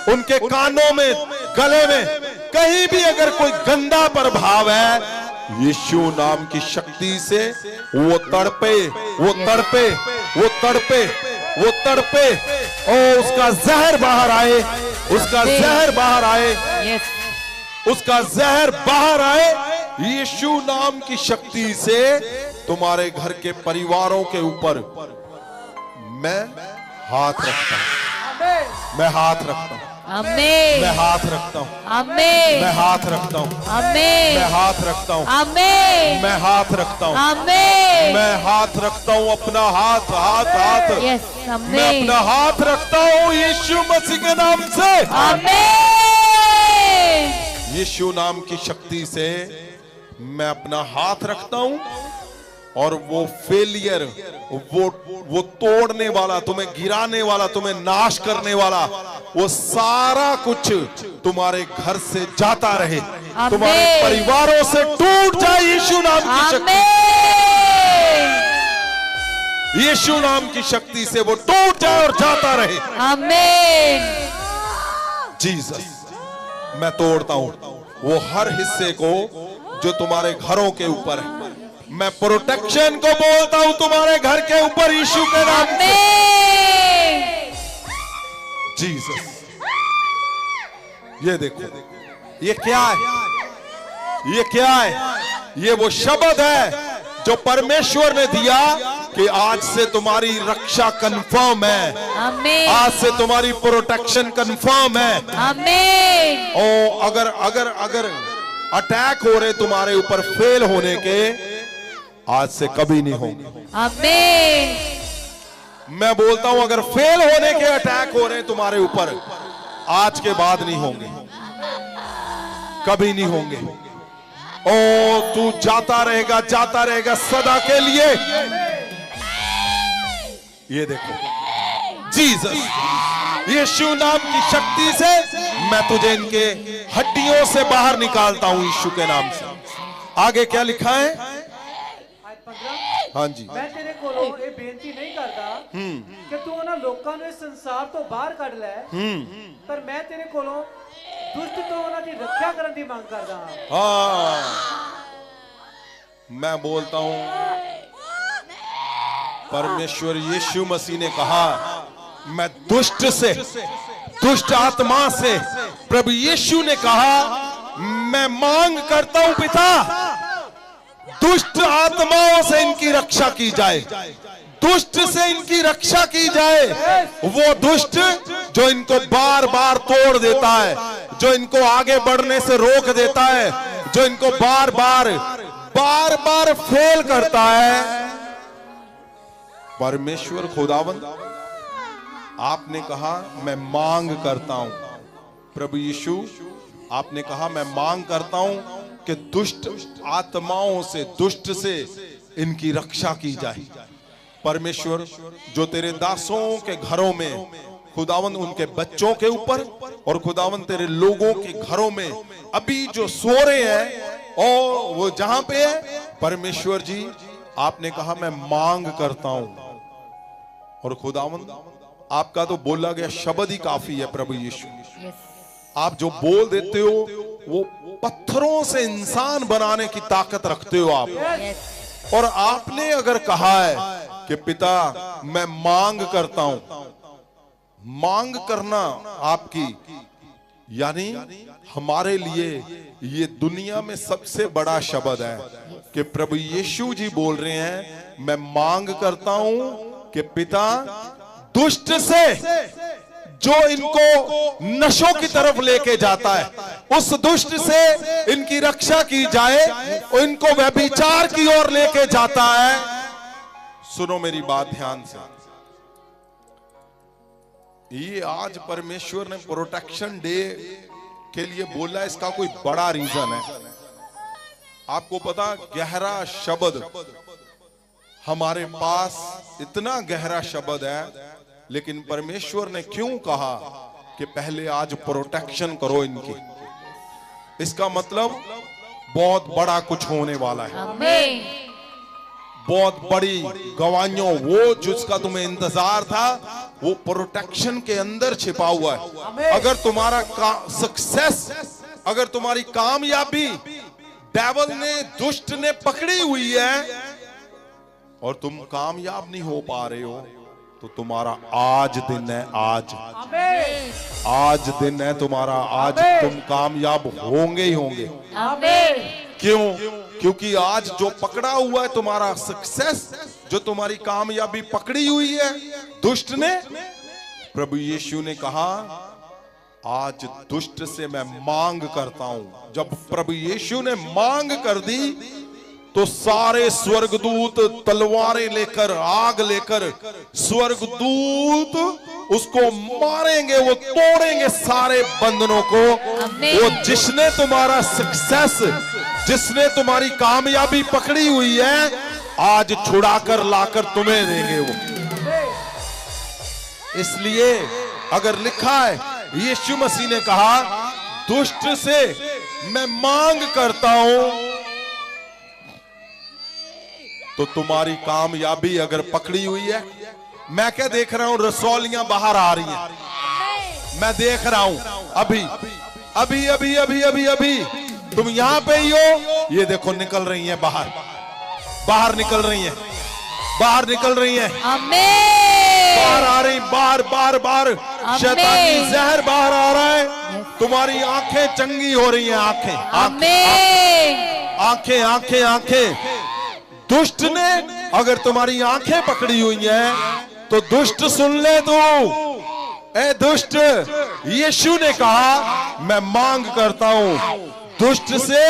उनके कानों में, गले में, कहीं भी अगर कोई गंदा प्रभाव है, यीशु नाम की शक्ति से वो तड़पे, वो तड़पे, वो तड़पे, वो तड़पे, और उसका जहर बाहर आए, उसका जहर बाहर आए, उसका जहर बाहर आए। यीशु नाम की शक्ति से तुम्हारे घर के परिवारों के ऊपर मैं हाथ रखता हूं, मैं हाथ रखता हूं, आमीन। मैं हाथ रखता हूं, आमीन। मैं हाथ रखता हूं, आमीन। मैं हाथ रखता हूं, आमीन। मैं हाथ रखता हूं, आमीन। मैं हाथ रखता हूं, अपना हाथ, हाथ, हाथ, मैं अपना हाथ रखता हूं यीशु मसीह के नाम से। आमीन। यीशु नाम की शक्ति से मैं अपना हाथ रखता हूं, और वो फेलियर, वो तोड़ने वाला, तुम्हें गिराने वाला, तुम्हें नाश करने वाला, वो सारा कुछ तुम्हारे घर से जाता रहे, तुम्हारे परिवारों से टूट जाए यीशु नाम की शक्ति। यीशु नाम की शक्ति से वो टूट जाए और जाता रहे। आमीन। जीसस, मैं तोड़ता हूं वो हर हिस्से को जो तुम्हारे घरों के ऊपर है। मैं प्रोटेक्शन को बोलता हूं तुम्हारे घर के ऊपर यीशु के नाम से। जीसस, ये देखो, ये क्या है? ये क्या है? ये वो शब्द है जो परमेश्वर ने दिया कि आज से तुम्हारी रक्षा कंफर्म है, आमीन, आज से तुम्हारी प्रोटेक्शन कंफर्म है। आमीन। ओ अगर अगर अगर अटैक हो रहे तुम्हारे ऊपर फेल होने के, आज से कभी नहीं होंगे। आमीन। मैं बोलता हूं अगर फेल होने के अटैक हो रहे तुम्हारे ऊपर, आज के बाद नहीं होंगे, कभी नहीं होंगे। ओ तू जाता रहेगा सदा के लिए। ये देखो जीसस, यीशु नाम की शक्ति से मैं तुझे इनके हड्डियों से बाहर निकालता हूं, यीशु के नाम से। आगे क्या लिखा है? आज 15 हाँ जी। मैं तेरे कोलों ये बेनती नहीं करता कि तू उन्हां लोकां ਨੂੰ ਇਸ ਸੰਸਾਰ ਤੋਂ ਬਾਹਰ ਕੱਢ ਲੈ, ਪਰ ਮੈਂ ਤੇਰੇ ਕੋਲੋਂ ਦੁਸ਼ਟ ਤੋਂ ਉਹਨਾਂ ਦੀ ਰੱਖਿਆ ਕਰਨ ਦੀ ਮੰਗ ਕਰਦਾ ਹਾਂ। हाँ, मैं बोलता हूं परमेश्वर यीशु मसीह ने कहा, मैं दुष्ट से, दुष्ट आत्मा से, प्रभु यीशु ने कहा मैं मांग करता हूं पिता, दुष्ट आत्माओं से इनकी रक्षा की जाए, दुष्ट से इनकी रक्षा की जाए। वो दुष्ट जो इनको बार बार तोड़ देता है, जो इनको आगे बढ़ने से रोक देता है, जो इनको बार बार फेल करता है। परमेश्वर खुदावंद आपने कहा मैं मांग करता हूं, प्रभु यीशु आपने कहा मैं मांग करता हूं कि दुष्ट आत्माओं से, दुष्ट से इनकी रक्षा की जाए। परमेश्वर जो तेरे दासों के घरों में खुदावंद, उनके बच्चों के ऊपर, और खुदावंद तेरे लोगों के घरों में अभी जो सो रहे हैं और वो जहां पे है, परमेश्वर जी आपने कहा मैं मांग करता हूं। और खुदावंद आपका तो बोला गया शब्द ही काफी है प्रभु यीशु। आप जो बोल देते हो वो पत्थरों से इंसान बनाने की ताकत रखते हो आप। और आपने अगर कहा है कि पिता मैं मांग करता हूं, मांग करना आपकी, यानी हमारे लिए ये दुनिया में सबसे बड़ा शब्द है कि प्रभु यीशु जी बोल रहे हैं मैं मांग करता हूं कि पिता दुष्ट से जो इनको नशों की तरफ लेके जाता है, उस दुष्ट से इनकी रक्षा की जाए, इनको व्यभिचार की ओर लेके जाता है। सुनो मेरी बात ध्यान से, ये आज परमेश्वर ने प्रोटेक्शन डे के लिए बोला, इसका कोई बड़ा रीजन है। आपको पता, गहरा शब्द हमारे पास, इतना गहरा शब्द है, लेकिन परमेश्वर ने क्यों कहा कि पहले आज प्रोटेक्शन करो इनकी? इसका मतलब बहुत बड़ा कुछ होने वाला है, बहुत बड़ी गवाहियों, वो जिसका तुम्हें इंतजार था वो प्रोटेक्शन के अंदर छिपा हुआ है। अगर तुम्हारा सक्सेस, अगर तुम्हारी कामयाबी डेविल ने, दुष्ट ने पकड़ी हुई है और तुम कामयाब नहीं हो पा रहे हो, तो तुम्हारा आज दिन है, आज दिन है तुम्हारा, आज तुम कामयाब होंगे ही होंगे। क्यों? क्योंकि आज जो पकड़ा हुआ है तुम्हारा सक्सेस, जो तुम्हारी कामयाबी पकड़ी हुई है दुष्ट ने, प्रभु यीशु ने कहा आज दुष्ट से मैं मांग करता हूं। जब प्रभु यीशु ने मांग कर दी तो सारे स्वर्गदूत तलवारें लेकर, आग लेकर, स्वर्गदूत उसको मारेंगे, वो तोड़ेंगे सारे बंधनों को। वो जिसने तुम्हारा सक्सेस, जिसने तुम्हारी कामयाबी पकड़ी हुई है, आज छुड़ाकर लाकर तुम्हें देंगे वो। इसलिए अगर लिखा है, यीशु मसीह ने कहा दुष्ट से मैं मांग करता हूं, तो तुम्हारी कामयाबी अगर पकड़ी हुई है, मैं क्या देख रहा हूं, रसौलियां बाहर आ रही हैं, मैं देख रहा हूं अभी अभी अभी अभी अभी अभी तुम यहां पे ही हो, ये देखो निकल रही हैं बाहर, बाहर निकल रही हैं, बाहर निकल रही हैं, बाहर आ रही, बाहर बाहर बाहर शैतानी जहर बाहर आ रहा है, तुम्हारी आंखें चंगी हो रही हैं, आंखें आंखें आंखें आंखें आंखें। दुष्ट ने अगर तुम्हारी आंखें पकड़ी हुई हैं तो दुष्ट सुन ले तू। ए दुष्ट, यीशु ने कहा मैं मांग करता हूं दुष्ट से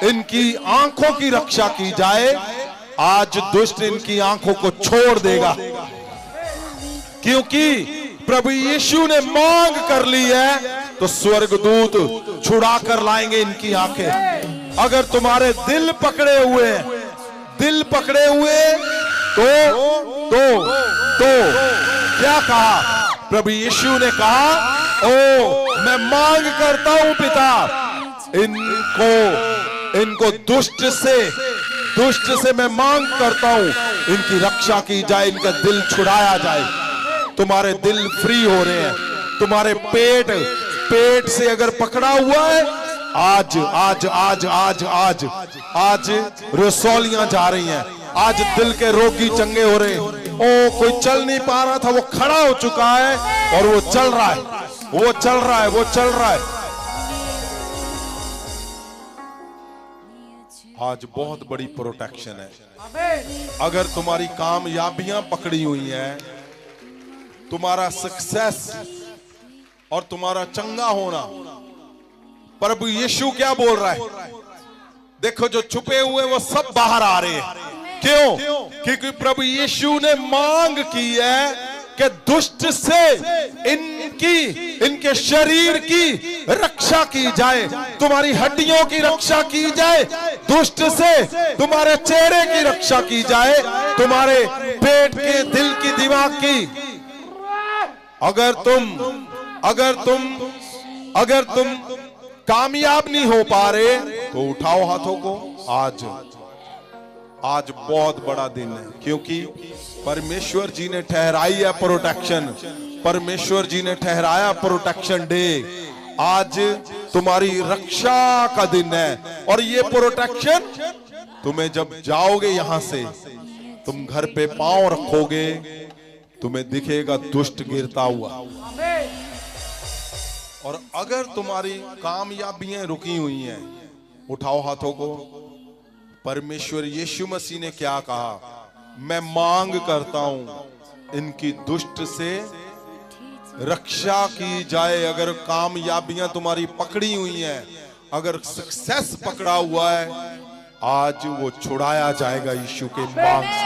इनकी आंखों की रक्षा की जाए। आज दुष्ट इनकी आंखों को छोड़ देगा, क्योंकि प्रभु यीशु ने मांग कर ली है तो स्वर्गदूत छुड़ा कर लाएंगे इनकी आंखें। अगर तुम्हारे दिल पकड़े हुए हैं, दिल पकड़े हुए तो क्या कहा प्रभु यीशु ने कहा, ओ मैं मांग करता हूं पिता, इनको दुष्ट से मैं मांग करता हूं इनकी रक्षा की जाए, इनका दिल छुड़ाया जाए। तुम्हारे दिल फ्री हो रहे हैं, तुम्हारे पेट से अगर पकड़ा हुआ है, आज आज आज आज आज आज रसौलियां जा रही हैं, आज दिल के रोगी चंगे हो रहे हैं। ओ कोई चल नहीं पा रहा था, वो खड़ा हो चुका है और वो चल रहा है, वो चल रहा है, वो चल रहा है। आज बहुत बड़ी प्रोटेक्शन है। अगर तुम्हारी कामयाबियां पकड़ी हुई हैं, तुम्हारा सक्सेस और तुम्हारा चंगा होना, प्रभु यीशु क्या बोल रहा है? देखो जो छुपे हुए वो सब बाहर आ रहे हैं। क्यों? क्योंकि प्रभु यीशु ने मांग की है कि दुष्ट से इनके शरीर की रक्षा की जाए, तुम्हारी हड्डियों की रक्षा की जाए, दुष्ट से तुम्हारे चेहरे की रक्षा की जाए, तुम्हारे पेट के, दिल की, दिमाग की। अगर तुम कामयाब नहीं हो पा रहे तो उठाओ हाथों को। आज बहुत बड़ा दिन है, क्योंकि परमेश्वर जी ने ठहराई है प्रोटेक्शन, परमेश्वर जी ने ठहराया प्रोटेक्शन डे। आज तुम्हारी रक्षा का दिन है, और ये प्रोटेक्शन तुम्हें जब जाओगे यहां से, तुम घर पे पांव रखोगे, तुम्हें दिखेगा दुष्ट गिरता हुआ। और अगर तुम्हारी कामयाबियां रुकी हुई हैं, उठाओ हाथों को। परमेश्वर यीशु मसीह ने क्या कहा? मैं मांग करता हूं इनकी दुष्ट से रक्षा की जाए। अगर कामयाबियां तुम्हारी पकड़ी हुई हैं, अगर सक्सेस पकड़ा हुआ है, आज वो छुड़ाया जाएगा यीशु के मांग से।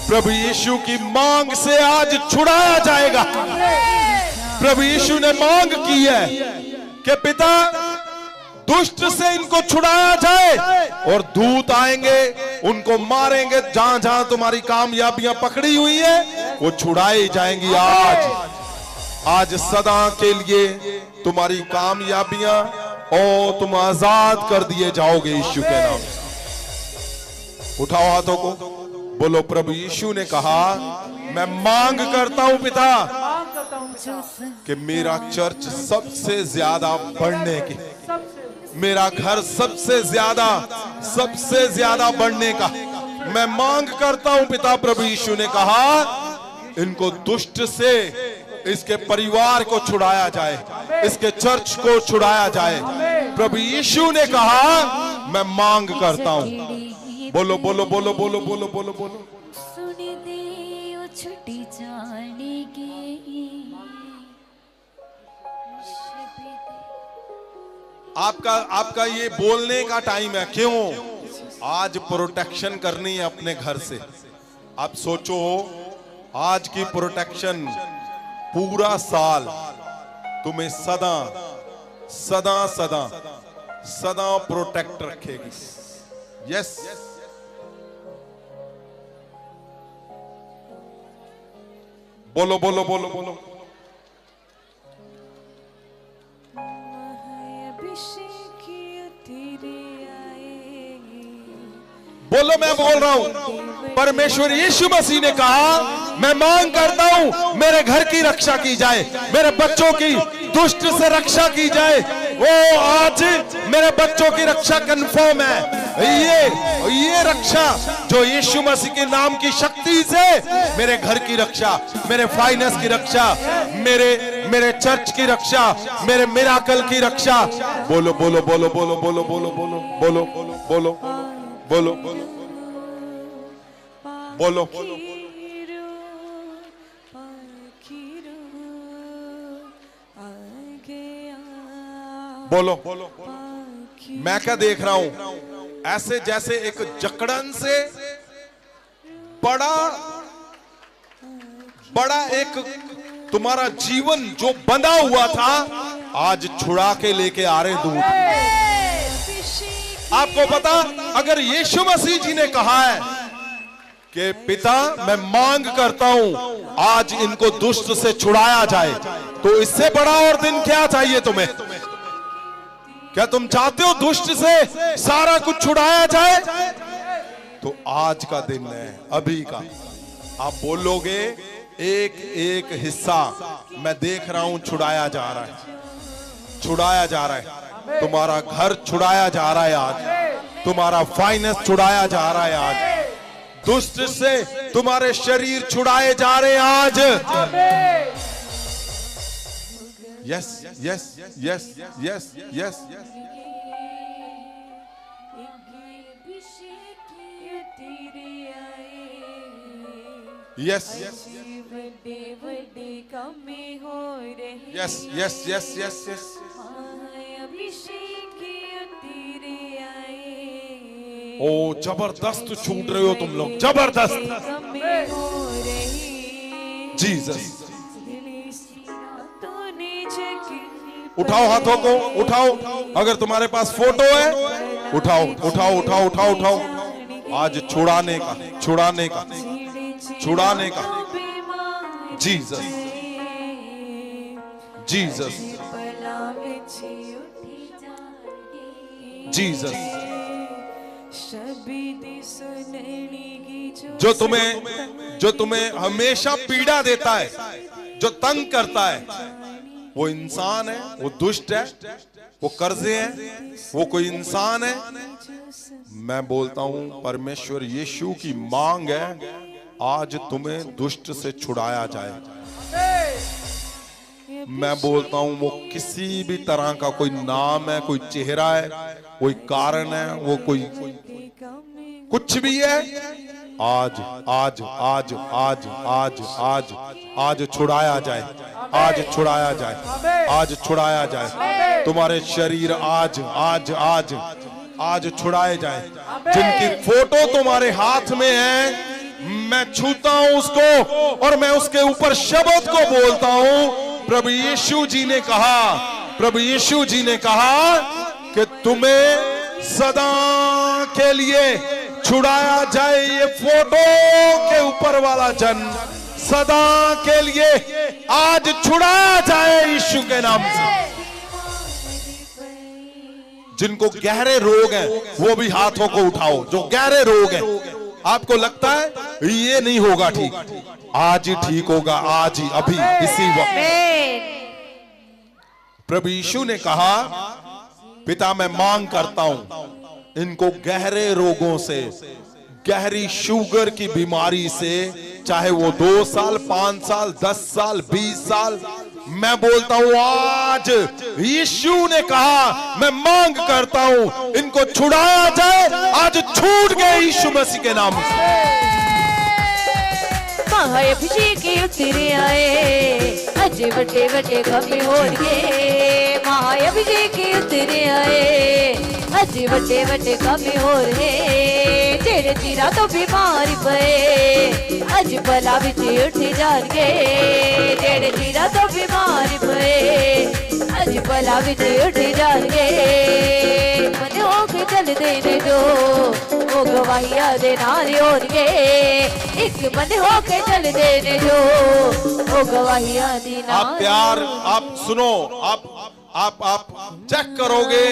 प्रभु यीशु की मांग से आज छुड़ाया जाएगा। प्रभु यीशु ने मांग की है कि पिता दुष्ट से इनको छुड़ाया जाए, और दूत आएंगे उनको मारेंगे। जहां जहां तुम्हारी कामयाबियां पकड़ी हुई है वो छुड़ाई जाएंगी। आज सदा के लिए तुम्हारी कामयाबियां और तुम आजाद कर दिए जाओगे यीशु के नाम से। उठाओ हाथों को, बोलो प्रभु यीशु ने कहा मैं मांग करता हूं पिता कि मेरा चर्च सबसे ज्यादा बढ़ने की, मेरा घर सबसे ज्यादा बढ़ने का मैं मांग करता हूं पिता। प्रभु यीशु ने कहा इनको दुष्ट से इसके परिवार को छुड़ाया जाए, इसके चर्च को छुड़ाया जाए। प्रभु यीशु ने कहा मैं मांग करता हूं। बोलो बोलो बोलो बोलो बोलो बोलो बोलो। सुन दे ओ छुट्टी जाने की, आपका ये बोलने का टाइम है। क्यों? आज प्रोटेक्शन करनी है अपने घर से। आप सोचो, आज की प्रोटेक्शन पूरा साल तुम्हें सदा सदा सदा सदा प्रोटेक्ट रखेगी। यस, बोलो बोलो बोलो बोलो। बोलो, मैं बोल रहा हूं। परमेश्वर यीशु मसीह ने कहा मैं मांग करता हूं मेरे घर की रक्षा की जाए, मेरे बच्चों की दुष्ट से रक्षा की जाए। वो आज मेरे बच्चों की रक्षा कंफर्म है। ये रक्षा जो यीशु मसीह के नाम की शक्ति से मेरे घर की रक्षा, मेरे फाइनेंस की रक्षा, मेरे चर्च की रक्षा, मेरे मिराकल की रक्षा। बोलो बोलो बोलो बोलो बोलो बोलो बोलो बोलो बोलो बोलो बोलो। बोलो बोलो बोलो। मैं क्या देख रहा हूं? ऐसे जैसे एक जकड़न से बड़ा बड़ा एक तुम्हारा जीवन जो बंधा हुआ था आज छुड़ा के लेके आ रहे दूध। आपको पता, अगर यीशु मसीह जी ने कहा है कि पिता मैं मांग करता हूं आज इनको दुष्ट से छुड़ाया जाए, तो इससे बड़ा और दिन क्या चाहिए तुम्हें? क्या तुम चाहते हो दुष्ट से सारा कुछ छुड़ाया जाए? तो आज का दिन है, अभी का। आप बोलोगे एक एक हिस्सा मैं देख रहा हूं छुड़ाया जा रहा है, छुड़ाया जा रहा है। तुम्हारा घर छुड़ाया जा रहा है आज, तुम्हारा फाइनेंस छुड़ाया जा रहा है आज, दुष्ट से तुम्हारे शरीर छुड़ाए जा रहे हैं आज। Yes yes yes yes yes yes yes yes yes yes yes. ओ जबरदस्त छूट रहे हो तुम लोग, जबरदस्त। जीसस, उठाओ हाथों को, उठाओ। अगर तुम्हारे पास फोटो है उठाओ उठाओ उठाओ उठाओ उठाओ। आज छुड़ाने का, छुड़ाने का, छुड़ाने का। Jesus Jesus Jesus. जो तुम्हें हमेशा पीड़ा देता है, जो तंग करता है, वो इंसान है, वो दुष्ट है, वो कर्जे हैं, वो कोई इंसान है। मैं बोलता हूं परमेश्वर यीशु की मांग है आज तुम्हें दुष्ट से छुड़ाया जाए। मैं बोलता हूं वो किसी भी तरह का कोई नाम है, कोई चेहरा है, कोई कारण है, वो कोई कुछ भी है, आज आज आज आज आज आज आज छुड़ाया जाए, आज छुड़ाया जाए, आज छुड़ाया जाए। तुम्हारे शरीर आज आज आज आज छुड़ाए जाए। जिनकी फोटो तुम्हारे हाथ में है मैं छूता हूं उसको और मैं उसके ऊपर शब्द को बोलता हूं। प्रभु यीशु जी ने कहा, प्रभु यीशु जी ने कहा कि तुम्हें सदा के लिए छुड़ाया जाए। ये फोटो के ऊपर वाला जन सदा के लिए आज छुड़ाया जाए यीशु के नाम से। जिनको गहरे रोग हैं वो भी हाथों को उठाओ। जो गहरे रोग हैं, आपको लगता है ये नहीं होगा ठीक, आज ही ठीक होगा, आज ही, अभी, इसी वक्त। प्रभु यीशु ने कहा पिता मैं मांग करता हूं इनको गहरे रोगों से, गहरी शुगर की बीमारी से, चाहे वो 2 साल 5 साल 10 साल 20 साल, मैं बोलता हूं आज यीशु ने कहा मैं मांग करता हूं इनको छुड़ाया जाए। आज छूट गए यीशु मसीह के नाम से। महाअभिषेक उतरे आए, अज बड़े बड़े कम हो गए। महाअभिषेक उतरे आए, अज बड़े बड़े कम हो रहे। जेड़े चिरा तो बीमार पे अज भला बिच उठ जाणगे। जेड़े चिरा तो बीमार पे अज भला बिच उठ जाणगे। मन हो के चलदे ने जो वो गवाहियां दे नाल होणगे। एक मन हो के चलदे ने जो वो गवाहियां दी नाल। आप प्यार, आप सुनो, आप चेक करोगे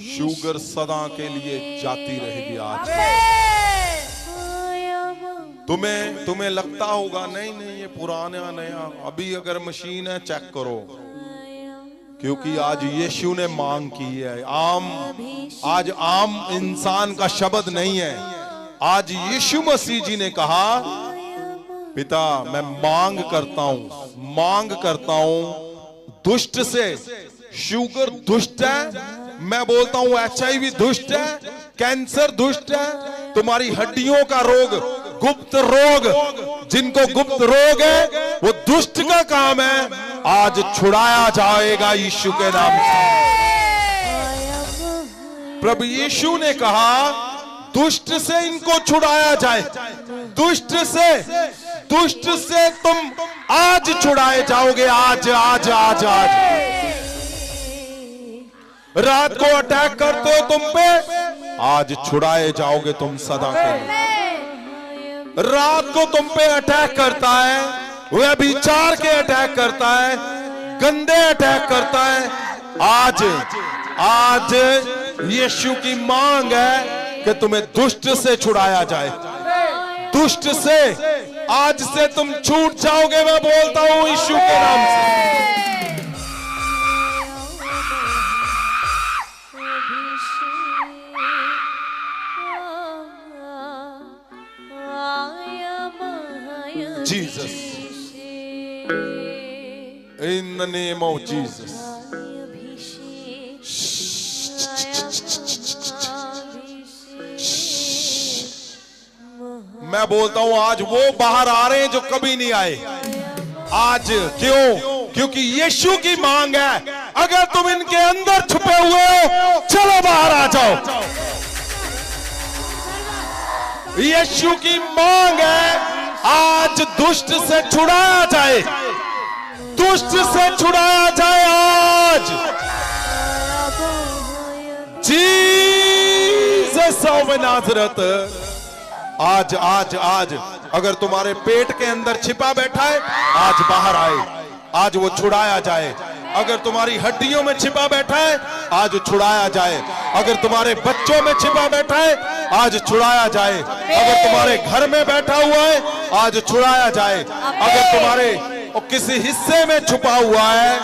शुगर सदा के लिए जाती रहेगी। आज तुम्हें लगता होगा नहीं नहीं ये पुराना नया, अभी अगर मशीन है चेक करो, क्योंकि आज यीशु ने मांग की है। आज आम इंसान का शब्द नहीं है। आज यीशु मसीह जी ने कहा पिता मैं मांग करता हूं दुष्ट से। शुगर दुष्ट है, मैं बोलता हूं HIV दुष्ट है, कैंसर दुष्ट है, तुम्हारी हड्डियों का रोग, गुप्त रोग, जिनको गुप्त रोग है वो दुष्ट का काम है, आज छुड़ाया जाएगा यीशु के नाम से। प्रभु यीशु ने कहा दुष्ट से इनको छुड़ाया जाए, दुष्ट से तुम आज छुड़ाए जाओगे, आज आज आज आज। रात को अटैक करते हो तुम पे, आज छुड़ाए जाओगे तुम सदा के लिए। रात को तुम पे अटैक करता है, व्यभिचार के अटैक करता है, गंदे अटैक करता है, आज यीशु की मांग है कि तुम्हें दुष्ट से छुड़ाया जाए, दुष्ट से आज से तुम छूट जाओगे। मैं बोलता हूं यीशु के नाम से। Jesus, in the name of Jesus. मैं बोलता हूं आज वो बाहर आ रहे हैं जो कभी नहीं आए। आज क्यों? क्योंकि यीशु की मांग है, अगर तुम इनके अंदर छुपे हुए हो, चलो बाहर आ जाओ। यीशु की मांग है आज दुष्ट से छुड़ाया जाए, दुष्ट से छुड़ाया जाए आज। जीसस ऑफ नाज़रेथ, आज आज आज अगर तुम्हारे पेट के अंदर छिपा बैठा है, आज बाहर आए, आज वो छुड़ाया जाए। अगर तुम्हारी हड्डियों में छिपा बैठा है, आज छुड़ाया जाए। अगर तुम्हारे बच्चों में छिपा बैठा है, आज छुड़ाया जाए। अगर तुम्हारे घर में बैठा हुआ है, आज छुड़ाया जाए। अगर तुम्हारे किसी हिस्से में छुपा हुआ है,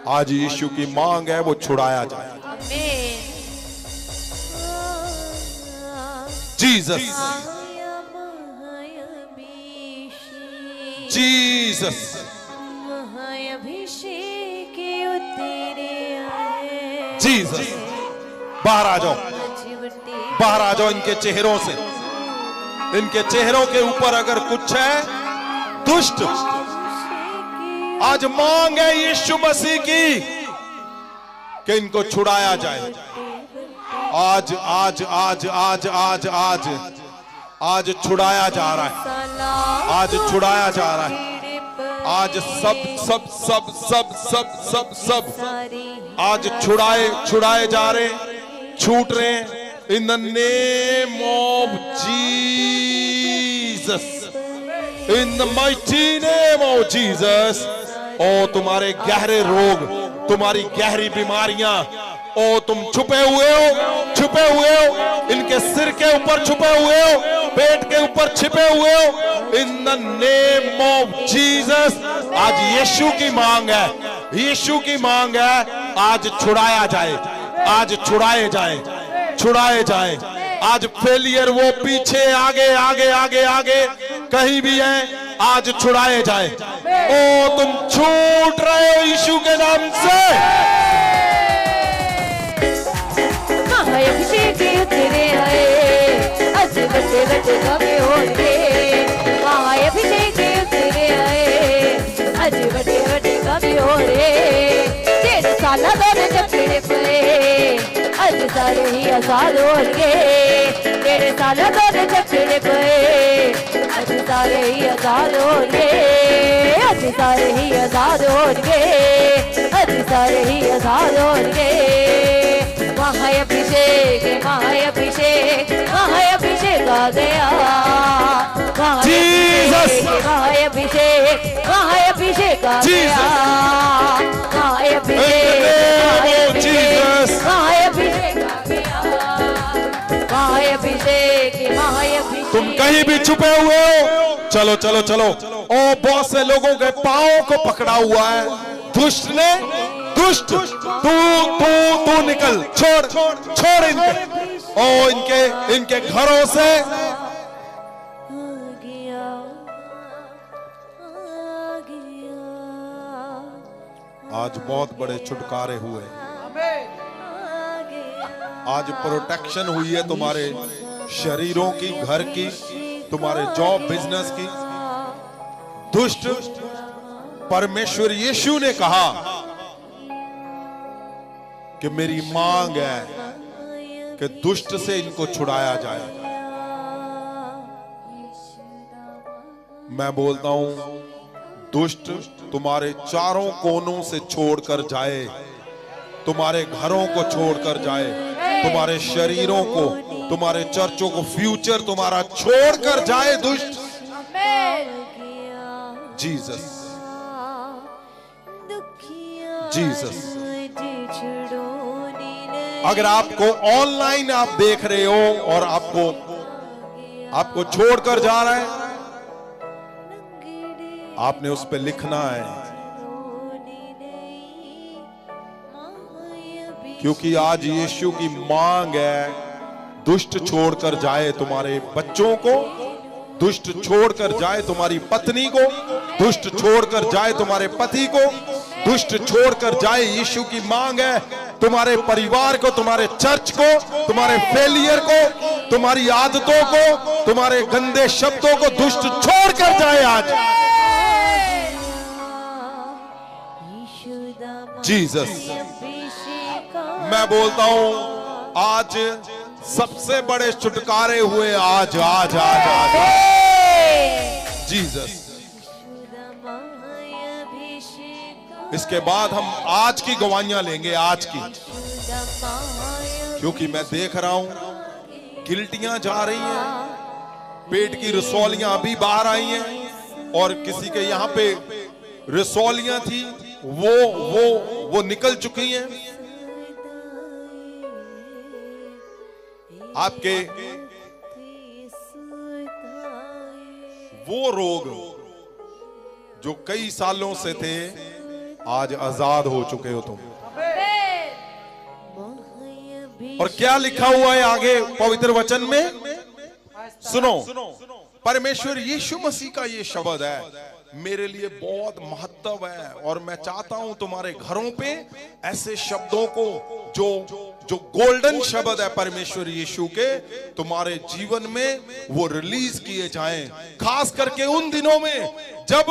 आज यीशु की मांग है वो छुड़ाया जाए। जीसस, जीसस, जीसस, बाहर आ जाओ, बाहर आ जाओ इनके चेहरों से। इनके चेहरों के ऊपर अगर कुछ है दुष्ट, आज मांग है यीशु मसीह की कि इनको छुड़ाया जाए। आज आज आज आज आज आज आज छुड़ाया जा रहा है, आज छुड़ाया जा रहा है। आज सब सब सब सब सब सब सब आज छुड़ाए जा रहे, छूट रहे हैं in the name of Jesus, in the mighty name of Jesus. ओ तुम्हारे गहरे रोग, तुम्हारी गहरी बीमारियां, ओ तुम छुपे हुए हो, इनके सिर के ऊपर छुपे हुए हो, पेट के ऊपर छिपे हुए हो, इन द नेम ऑफ जीसस। आज यीशु की मांग है, यीशु की मांग है, आज छुड़ाया जाए, आज छुड़ाए जाए, छुड़ाए जाए। आज फेलियर वो पीछे आगे आगे आगे आगे कहीं भी है, आज छुड़ाए जाए। ओ तुम छूट रहे हो यीशु के नाम से। अभिषेक उतरे आए, आज बटे बटे कभी होंगे। अभिषेक उतरे आए, आज बटे बटे कभी हो रे। 1.5 साल दौरे चक्रे पे, आज सारे ही आजाद होंगे। 1.5 साल दौरे चक्रे पे, आज सारे ही आजाद होंगे। आज सारे ही आजाद होंगे, आज सारे ही आजाद होंगे। महाअभिषेक, महाअभिषेक, महाअभिषेक आ गया। महाअभिषेक, महाअभिषेक, महाअभिषेक आ गया। महाअभिषेक, महाअभिषेक आ गया। महाअभिषेक, महाअभिषेक। तुम कहीं भी छुपे हुए हो, चलो चलो चलो। ओ बहुत से लोगों के पांवों को पकड़ा हुआ है दुष्ट ने। दुष्ट, तू निकल, छोड़ इनके, ओ इनके घरों से। आज बहुत बड़े छुटकारे हुए, आज प्रोटेक्शन हुई है तुम्हारे शरीरों की, घर की, तुम्हारे जॉब बिजनेस की। दुष्ट परमेश्वर यीशु ने कहा कि मेरी मांग है कि दुष्ट से इनको छुड़ाया जाए। मैं बोलता हूं दुष्ट तुम्हारे चारों कोनों से छोड़कर जाए, तुम्हारे घरों को छोड़कर जाए, तुम्हारे शरीरों को, तुम्हारे चर्चों को, फ्यूचर तुम्हारा छोड़कर जाए दुष्ट। Jesus, Jesus. अगर आपको ऑनलाइन आप देख रहे हो और आपको छोड़कर जा रहा है, आपने उस पे लिखना है, क्योंकि आज यीशु की मांग है दुष्ट छोड़कर जाए तुम्हारे बच्चों को, दुष्ट छोड़कर जाए तुम्हारी पत्नी को, दुष्ट छोड़कर जाए तुम्हारे पति को, दुष्ट छोड़कर जाए। यीशु की मांग है तुम्हारे परिवार को, तुम्हारे चर्च को, तुम्हारे फेलियर को, तुम्हारी आदतों को, तुम्हारे गंदे शब्दों को दुष्ट छोड़कर जाए आज। जीसस, मैं बोलता हूं आज सबसे बड़े छुटकारे हुए आज आज आज आज, आज। जीसस। इसके बाद हम आज की गवाहियां लेंगे, आज की, क्योंकि मैं देख रहा हूं गिल्टियां जा रही हैं, पेट की रसौलियां अभी बाहर आई हैं, और किसी के यहां पे रसौलियां थी वो निकल चुकी हैं। आपके वो रोग जो कई सालों से थे, आज आजाद हो चुके हो तुम। और क्या लिखा हुआ है आगे पवित्र वचन में? सुनो, परमेश्वर यीशु मसीह का ये शब्द है, मेरे लिए बहुत महत्व है, और मैं चाहता हूं तुम्हारे घरों पे ऐसे शब्दों को जो गोल्डन शब्द है परमेश्वर यीशु के, तुम्हारे जीवन में वो रिलीज किए जाएं। खास करके उन दिनों में जब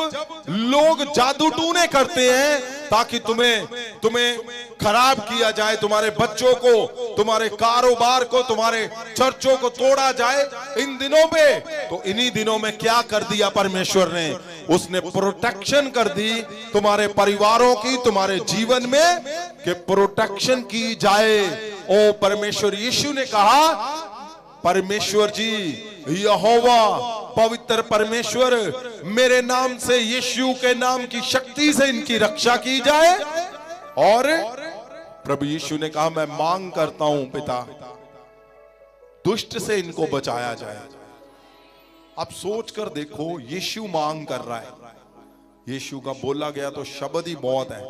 लोग जादू टूने करते हैं ताकि तुम्हें खराब किया जाए, तुम्हारे बच्चों को, तुम्हारे कारोबार को, तुम्हारे चर्चों को तोड़ा जाए इन दिनों में। तो इन्हीं दिनों में क्या कर दिया परमेश्वर ने? उसने प्रोटेक्शन कर दी तुम्हारे परिवारों की, तुम्हारे जीवन में, कि प्रोटेक्शन की जाए। ओ परमेश्वर यीशु ने कहा, परमेश्वर जी यहोवा पवित्र परमेश्वर, मेरे नाम से, यीशु के नाम की शक्ति से इनकी रक्षा की जाए। और प्रभु यीशु ने कहा, मैं मांग करता हूं पिता, दुष्ट से इनको बचाया जाए। अब सोच कर देखो, यीशु मांग कर रहा है। यीशु का बोला गया तो शब्द ही बहुत है,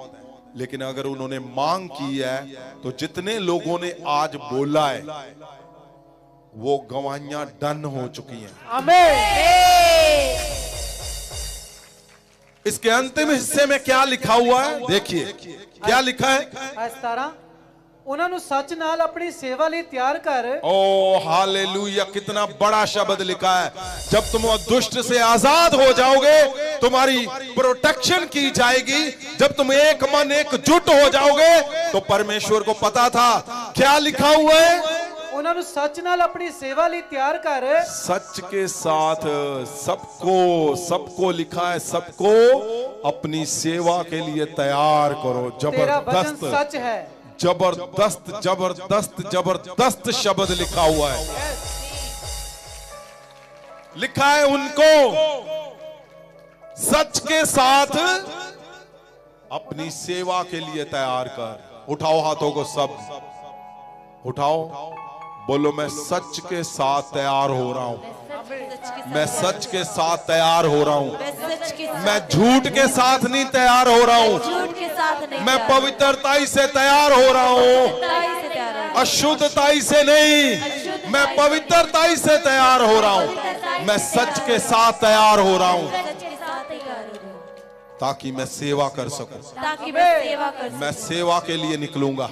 लेकिन अगर उन्होंने मांग की है तो जितने लोगों ने आज बोला है वो गवाहियां डन हो चुकी हैं। आमीन। इसके अंतिम हिस्से में क्या लिखा हुआ है? देखिए क्या लिखा है। 17 ਉਹਨਾਂ ਨੂੰ सच नाल अपनी सेवा लिए तैयार कर। ओ हालेलुया, कितना बड़ा शब्द लिखा है। जब तुम दुष्ट से आजाद हो जाओगे, तुम्हारी प्रोटेक्शन की जाएगी। जब तुम एक मन एकजुट हो जाओगे, तो परमेश्वर को पता था क्या लिखा हुआ है। ਉਹਨਾਂ ਨੂੰ सच नाल अपनी सेवा लिए तैयार कर। सच के साथ सबको लिखा है, सबको अपनी सेवा के लिए तैयार करो। तेरा वचन जबरदस्त सच है। जबरदस्त जबरदस्त जबरदस्त शब्द लिखा हुआ है। लिखा है उनको सच के साथ अपनी सेवा के लिए तैयार कर। उठाओ हाथों को, सब उठाओ, बोलो मैं सच के साथ तैयार हो रहा हूं। मैं सच के साथ तैयार हो रहा हूं। मैं झूठ के साथ नहीं तैयार हो रहा हूं। मैं पवित्रताई से तैयार हो रहा हूं, अशुद्धताई से नहीं। मैं पवित्रताई से तैयार हो रहा हूं। मैं सच के साथ तैयार हो रहा हूं ताकि मैं सेवा कर सकूं। मैं सेवा के लिए निकलूंगा।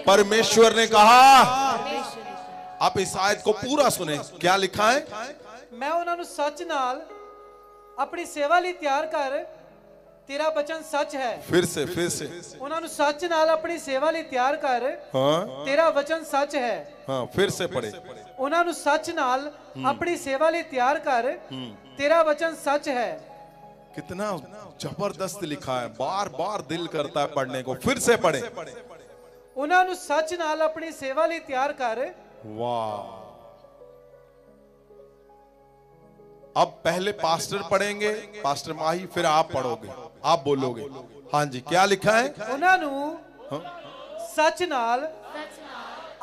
परमेश्वर ने कहा आप इस आयत को पूरा सुने, क्या लिखा है? मैं ਉਹਨਾਂ ਨੂੰ ਸੱਚ ਨਾਲ ਆਪਣੀ ਸੇਵਾ ਲਈ ਤਿਆਰ ਕਰ, ਤੇਰਾ ਬਚਨ ਸੱਚ ਹੈ। फिर से ਉਹਨਾਂ ਨੂੰ ਸੱਚ ਨਾਲ ਆਪਣੀ ਸੇਵਾ ਲਈ ਤਿਆਰ ਕਰ, हाँ ਤੇਰਾ ਵਚਨ ਸੱਚ ਹੈ। हाँ, फिर से पढ़े। ਉਹਨਾਂ ਨੂੰ ਸੱਚ ਨਾਲ ਆਪਣੀ ਸੇਵਾ ਲਈ ਤਿਆਰ ਕਰ, ਤੇਰਾ ਵਚਨ ਸੱਚ ਹੈ। कितना जबरदस्त लिखा है, बार बार दिल करता है पढ़ने को। फिर से पढ़े। ਉਹਨਾਂ ਨੂੰ ਸੱਚ ਨਾਲ ਆਪਣੀ ਸੇਵਾ ਲਈ ਤਿਆਰ ਕਰ। वाह। अब पहले पास्टर पढ़ेंगे, पास्टर माही, फिर आप पढ़ोगे, आप बोलोगे। हाँ जी, क्या लिखा है? ਉਹਨਾਂ ਨੂੰ ਸੱਚ ਨਾਲ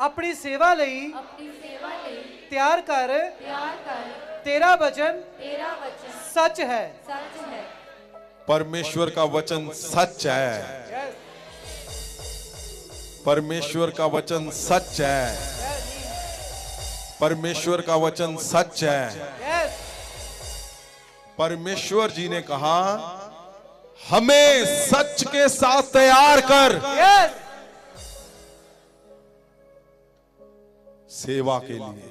ਆਪਣੀ ਸੇਵਾ ਲਈ ਤਿਆਰ ਕਰ, ਤੇਰਾ ਵਚਨ सच है। परमेश्वर का वचन सच है। परमेश्वर का वचन सच है। परमेश्वर का वचन सच है। परमेश्वर जी ने कहा, हमें सच के साथ तैयार कर सेवा के लिए।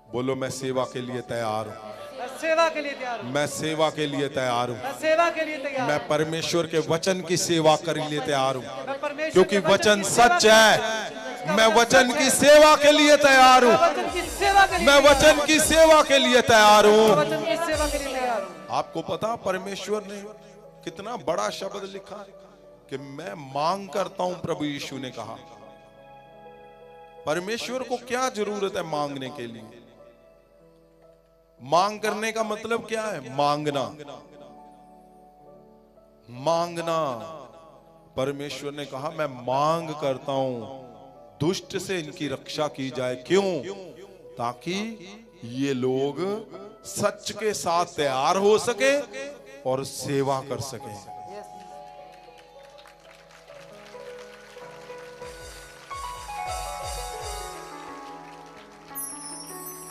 बोलो, मैं सेवा के लिए तैयार हूं। सेवा के लिए तैयार हूं। मैं सेवा के लिए तैयार हूं। मैं सेवा के लिए तैयार। मैं परमेश्वर के वचन की सेवा करने के लिए तैयार हूं, मैं परमेश्वर क्योंकि के वचन सच है। मैं वचन की सेवा के लिए तैयार हूं। वचन की सेवा के लिए मैं वचन की सेवा के लिए तैयार हूं। वचन की सेवा के लिए तैयार हूं। आपको पता परमेश्वर ने कितना बड़ा शब्द लिखा कि मैं मांग करता हूं। प्रभु यीशु ने कहा, परमेश्वर को क्या जरूरत है मांगने के लिए? मांग करने का मतलब क्या है? मांगना। मांगना। परमेश्वर ने कहा, मैं मांग करता हूं दुष्ट से इनकी रक्षा की जाए। क्यों? ताकि ये लोग सच के साथ तैयार हो सके और सेवा कर सके।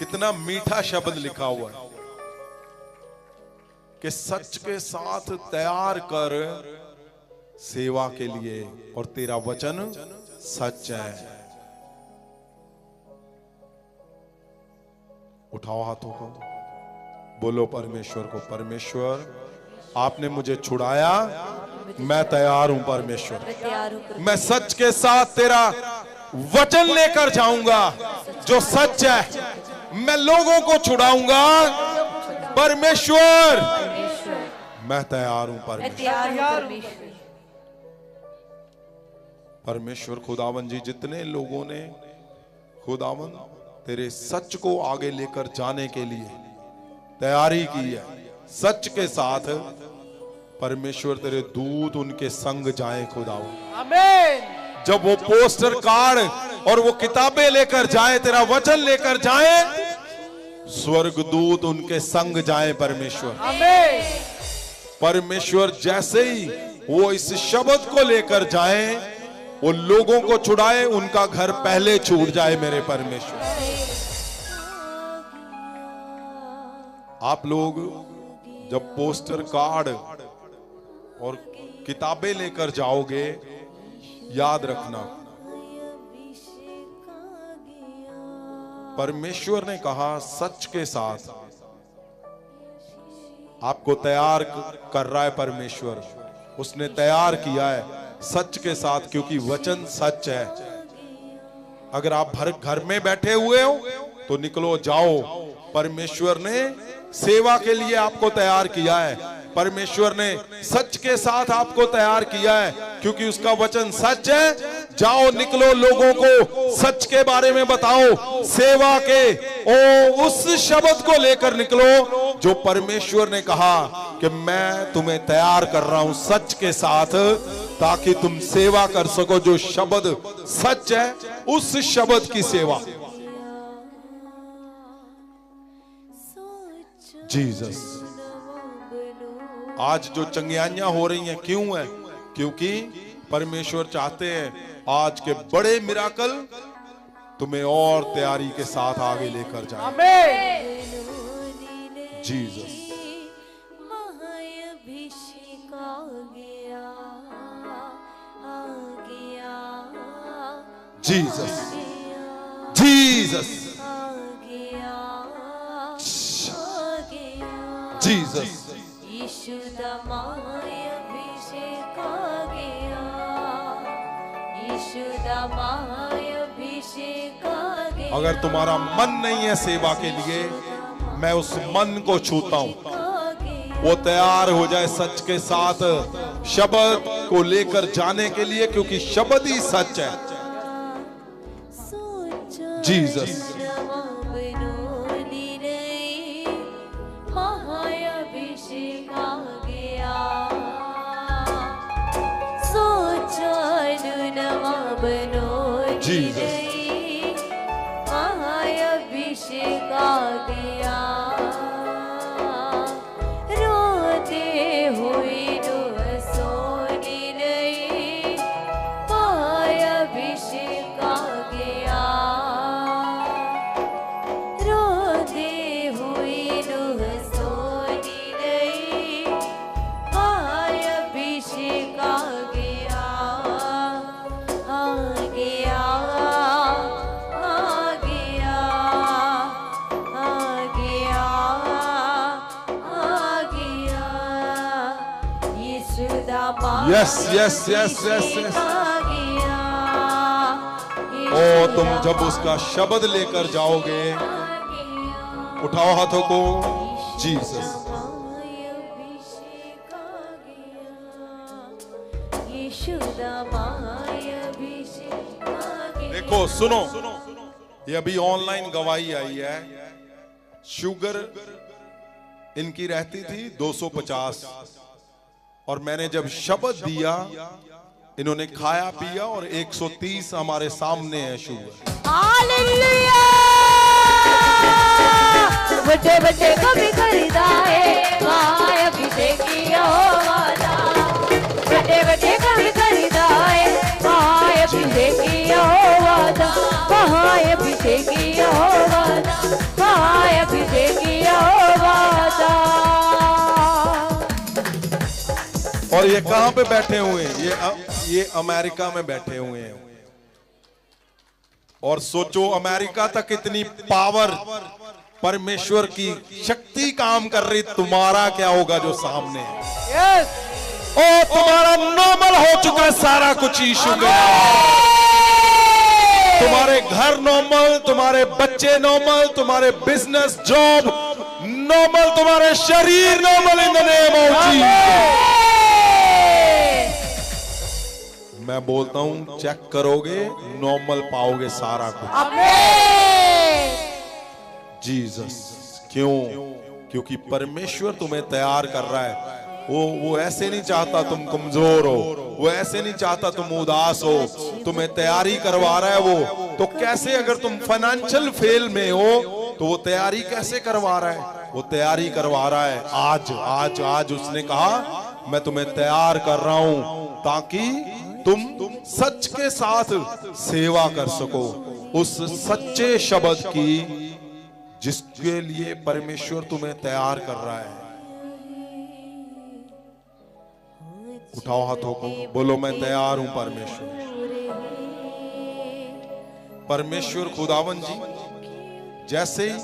कितना मीठा शब्द लिखा हुआ है कि सच के साथ तैयार कर सेवा के लिए, और तेरा वचन सच है। उठाओ हाथों को, बोलो परमेश्वर को, परमेश्वर आपने मुझे छुड़ाया, मैं तैयार हूं परमेश्वर। मैं सच के साथ तेरा वचन लेकर जाऊंगा जो सच है। मैं लोगों को छुड़ाऊंगा परमेश्वर। मैं तैयार हूं परमेश्वर। परमेश्वर खुदावन जी, जितने लोगों ने खुदावन तेरे सच को आगे लेकर जाने के लिए तैयारी की है, सच के साथ परमेश्वर तेरे दूत उनके संग जाए खुदावन। आमीन। जब वो पोस्टर कार्ड और वो किताबें लेकर जाए, तेरा वचन लेकर जाए, स्वर्गदूत उनके संग जाए परमेश्वर। आमीन। परमेश्वर जैसे ही वो इस शब्द को लेकर जाए, वो लोगों को छुड़ाए, उनका घर पहले छूट जाए मेरे परमेश्वर। आप लोग जब पोस्टर कार्ड और किताबें लेकर जाओगे, याद रखना परमेश्वर ने कहा सच के साथ आपको तैयार कर रहा है परमेश्वर। उसने तैयार किया है सच के साथ, क्योंकि वचन सच है। अगर आप घर में बैठे हुए हो तो निकलो, जाओ। परमेश्वर ने सेवा के लिए आपको तैयार किया है। परमेश्वर ने सच के साथ आपको तैयार किया है, क्योंकि उसका वचन सच है। जाओ, निकलो, लोगों को सच के बारे में बताओ। सेवा के उस शब्द को लेकर निकलो जो परमेश्वर ने कहा कि मैं तुम्हें तैयार कर रहा हूं सच के साथ, ताकि तुम सेवा कर सको। जो शब्द सच है, उस शब्द की सेवा। जीसस। आज जो चंगियाइयां हो रही हैं, क्यों है? क्योंकि परमेश्वर चाहते हैं आज के बड़े मिराकल तुम्हें और तैयारी के साथ आगे लेकर जाए। आमीन। जीसस। जीसस। जीसस जीसस यीशु दा माय अभिषेक आ गया, यीशु दा माय अभिषेक आ गया। अगर तुम्हारा मन नहीं है सेवा के लिए, मैं उस मन को छूता हूं, वो तैयार हो जाए सच के साथ शब्द को लेकर जाने के लिए, क्योंकि शब्द ही सच है। जीसस महाअभिषेक आ गया, रोते हुए सोने नहीं, महाअभिषेक आ गया, रोते हुए सोने नहीं, महाअभिषेक आ गया, आ गया। Yes yes yes yes yes. ओ तुम जब उसका शब्द लेकर जाओगे, उठाओ हाथों को, जीसस। देखो सुनो, ये अभी ऑनलाइन गवाही आई है। शुगर इनकी रहती थी 250, और मैंने जब शब्द दिया, इन्होंने खाया पिया और 130 हमारे सामने है शुगर। हालेलुया। बच्चे बच्चे कभी खरीदा है, माय अभिषेक किया वादा, बच्चे बच्चे कभी खरीदा है, माय अभिषेक किया वादा, माय अभिषेक किया वादा, माय अभिषेक किया वादा। और ये कहां पे बैठे हुए हैं? ये अमेरिका में बैठे हुए हैं। और सोचो अमेरिका तक इतनी पावर, परमेश्वर की शक्ति काम कर रही, तुम्हारा क्या होगा जो सामने है? यस। ओ तुम्हारा नॉर्मल हो चुका है सारा कुछ यीशु के नाम। तुम्हारे घर नॉर्मल, तुम्हारे बच्चे नॉर्मल, तुम्हारे बिजनेस जॉब नॉर्मल, तुम्हारे शरीर normal in the name of Jesus. मैं बोलता हूं चेक करोगे, नॉर्मल पाओगे सारा कुछ। जीसस। क्यों? क्योंकि परमेश्वर तुम्हें तैयार कर रहा है। वो ऐसे नहीं चाहता तुम कमजोर हो, वो ऐसे नहीं चाहता तुम उदास हो, तुम्हें तैयारी करवा रहा है वो। तो कैसे, अगर तुम फाइनेंशियल फेल में हो तो वो तैयारी कैसे करवा रहा है? वो तैयारी करवा रहा है आज आज आज। उसने कहा मैं तुम्हें तैयार कर रहा हूं ताकि तुम सच के साथ सेवा कर सको, उस सच्चे शब्द की जिसके लिए परमेश्वर तुम्हें तैयार कर रहा है। उठाओ हाथों को, बोलो मैं तैयार हूं परमेश्वर। परमेश्वर खुदावन जी, जैसे ही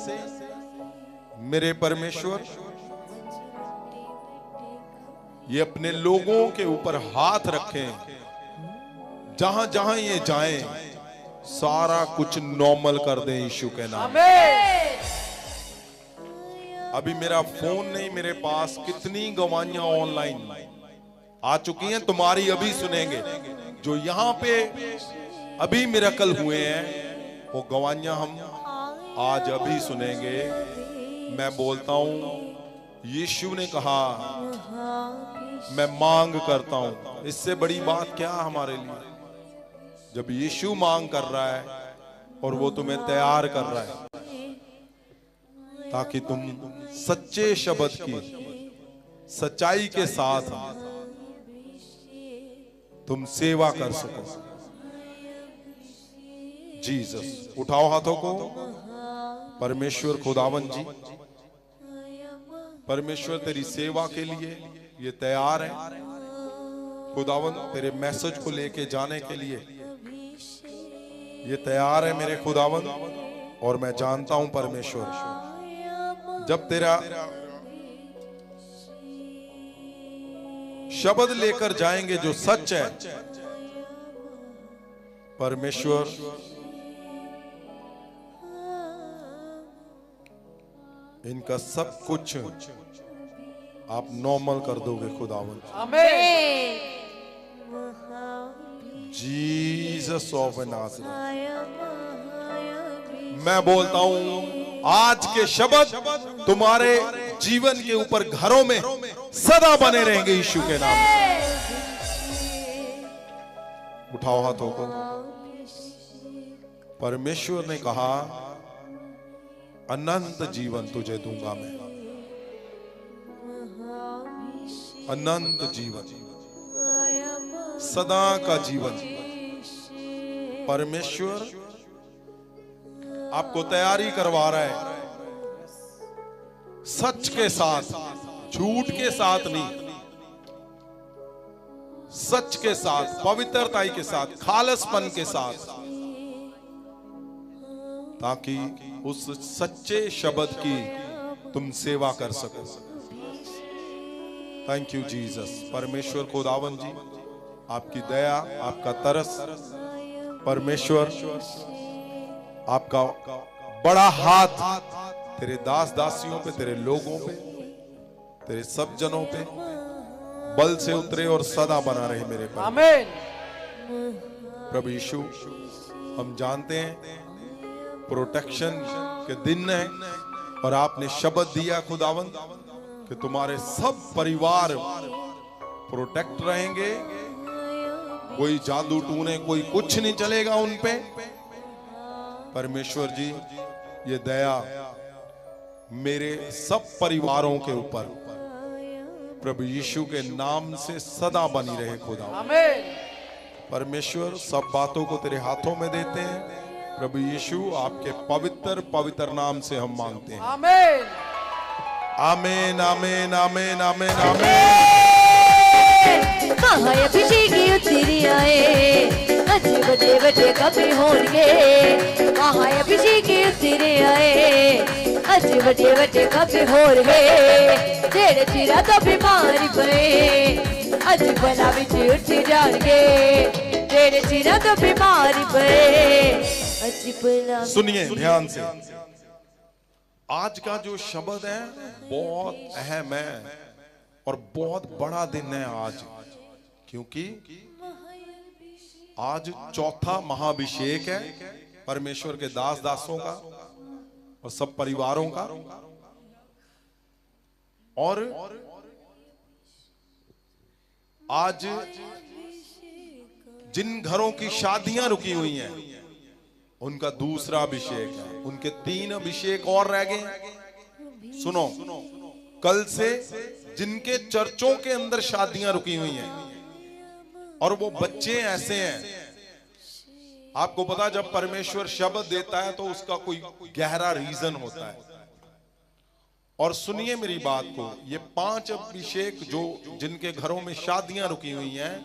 मेरे परमेश्वर ये अपने लोगों के ऊपर हाथ रखें, जहां जहां ये जाएं, सारा कुछ नॉर्मल कर दें यीशु के नाम। अभी मेरा फोन नहीं, मेरे पास कितनी गवाहियां ऑनलाइन आ चुकी हैं, तुम्हारी अभी सुनेंगे। जो यहां पे अभी मिरेकल हुए हैं, वो गवाहियां हम आज अभी सुनेंगे। मैं बोलता हूं, यीशु ने कहा मैं मांग करता हूं। इससे बड़ी बात क्या हमारे लिए? जब यीशु मांग कर रहा है और वो तुम्हें तैयार कर रहा है ताकि तुम सच्चे शब्द की सच्चाई के साथ तुम सेवा कर सको। जीसस। उठाओ हाथों को। परमेश्वर खुदावन जी, परमेश्वर तेरी सेवा के लिए ये तैयार है। खुदावन तेरे मैसेज को लेके जाने के लिए ये तैयार है मेरे खुदावन। और मैं जानता हूं परमेश्वर, जब तेरा शब्द लेकर जाएंगे जो सच है, परमेश्वर इनका सब कुछ आप नॉर्मल कर दोगे खुदावन। आमीन। जीसस ऑफ नाज़रेथ, मैं बोलता हूं आज के शब्द तुम्हारे जीवन के ऊपर घरों में सदा बने रहेंगे यीशु के नाम से। उठाओ हाथों को। परमेश्वर ने कहा अनंत जीवन तुझे दूंगा मैं, अनंत जीवन, सदा का जीवन। परमेश्वर आपको तैयारी करवा रहा है, सच के साथ, झूठ के साथ नहीं, सच के साथ, पवित्रताई के साथ, खालसपन के साथ, ताकि उस सच्चे शब्द की तुम सेवा कर सको। Thank you Jesus. परमेश्वर खुदावन जी, आपकी दया, आपका तरस, परमेश्वर आपका बड़ा हाथ तेरे दास दासियों पे, तेरे लोगों पे, तेरे सब जनों पे बल से उतरे और सदा बना रहे मेरे पर। आमीन। प्रभु यीशु, हम जानते हैं प्रोटेक्शन के दिन है और आपने शब्द दिया खुदावन कि तुम्हारे सब परिवार प्रोटेक्ट रहेंगे, कोई जादू टूने, कोई कुछ नहीं चलेगा उन पे। परमेश्वर जी, ये दया मेरे सब परिवारों के ऊपर प्रभु यीशु के नाम से सदा बनी रहे खुदा। आमीन। परमेश्वर, सब बातों को तेरे हाथों में देते हैं प्रभु यीशु, आपके पवित्र पवित्र नाम से हम मांगते हैं। आमीन। आमीन आमीन आमीन आमीन आमीन। अभिषेक उतरी आए, अज बड़े बड़े कपड़े होंगे। अभिषेक उतरी आए, अज बड़े बड़े कपड़े होंगे। तेरे चिरा तो बीमारी पे अज बला बिच उठ जाएंगे। तेरे चिरा तो बीमारी पे अज बला। सुनिए ध्यान से, आज का जो शब्द है बहुत अहम है और बहुत बड़ा दिन है आज, क्योंकि आज चौथा महाभिषेक है परमेश्वर के दास दासों का और सब परिवारों का। और आज जिन घरों की शादियां रुकी हुई हैं उनका दूसरा अभिषेक है, उनके 3 अभिषेक और रह गए। सुनो, कल से जिनके चर्चों के अंदर शादियां रुकी हुई हैं और वो बच्चे ऐसे हैं, आपको पता, जब परमेश्वर शब्द देता है तो उसका कोई गहरा रीजन होता है। और सुनिए मेरी बात को, ये 5 अभिषेक जो जिनके घरों में शादियां रुकी हुई हैं,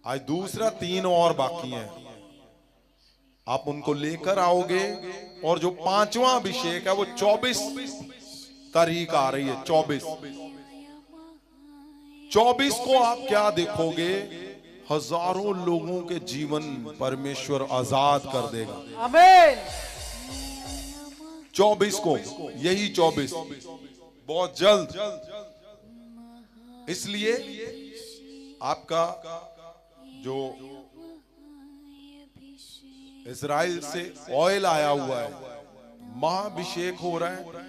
आज दूसरा 3 और बाकी हैं। आप उनको लेकर आओगे और जो 5वां अभिषेक है वो 24 तारीख आ रही है। 24 को आप क्या देखोगे? हजारों लोगों के जीवन परमेश्वर आजाद कर देगा। आमीन। 24 को, यही 24 बहुत जल्द। इसलिए आपका जो इजराइल से ऑयल आया हुआ है, महाभिषेक हो रहा है,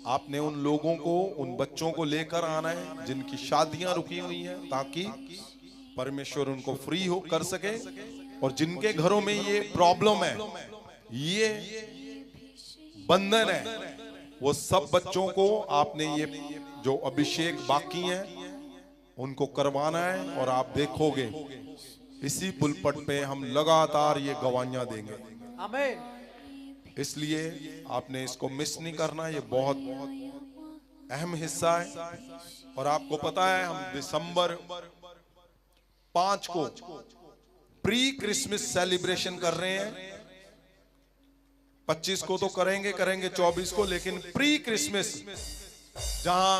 आपने उन लोगों को, उन बच्चों को लेकर आना है जिनकी शादियां रुकी हुई हैं, ताकि परमेश्वर उनको फ्री हो कर सके। और जिनके घरों में ये प्रॉब्लम है, ये बंधन है, वो सब बच्चों को आपने ये जो अभिषेक बाकी हैं उनको करवाना है। और आप देखोगे इसी पुलपट पे हम लगातार ये गवाहियां देंगे। आमीन। इसलिए आपने इसको मिस नहीं करना, ये बहुत अहम हिस्सा है। और आपको पता है हम दिसंबर 5 को प्री क्रिसमस सेलिब्रेशन कर रहे हैं। 25 को तो करेंगे 24 को, लेकिन प्री क्रिसमस जहां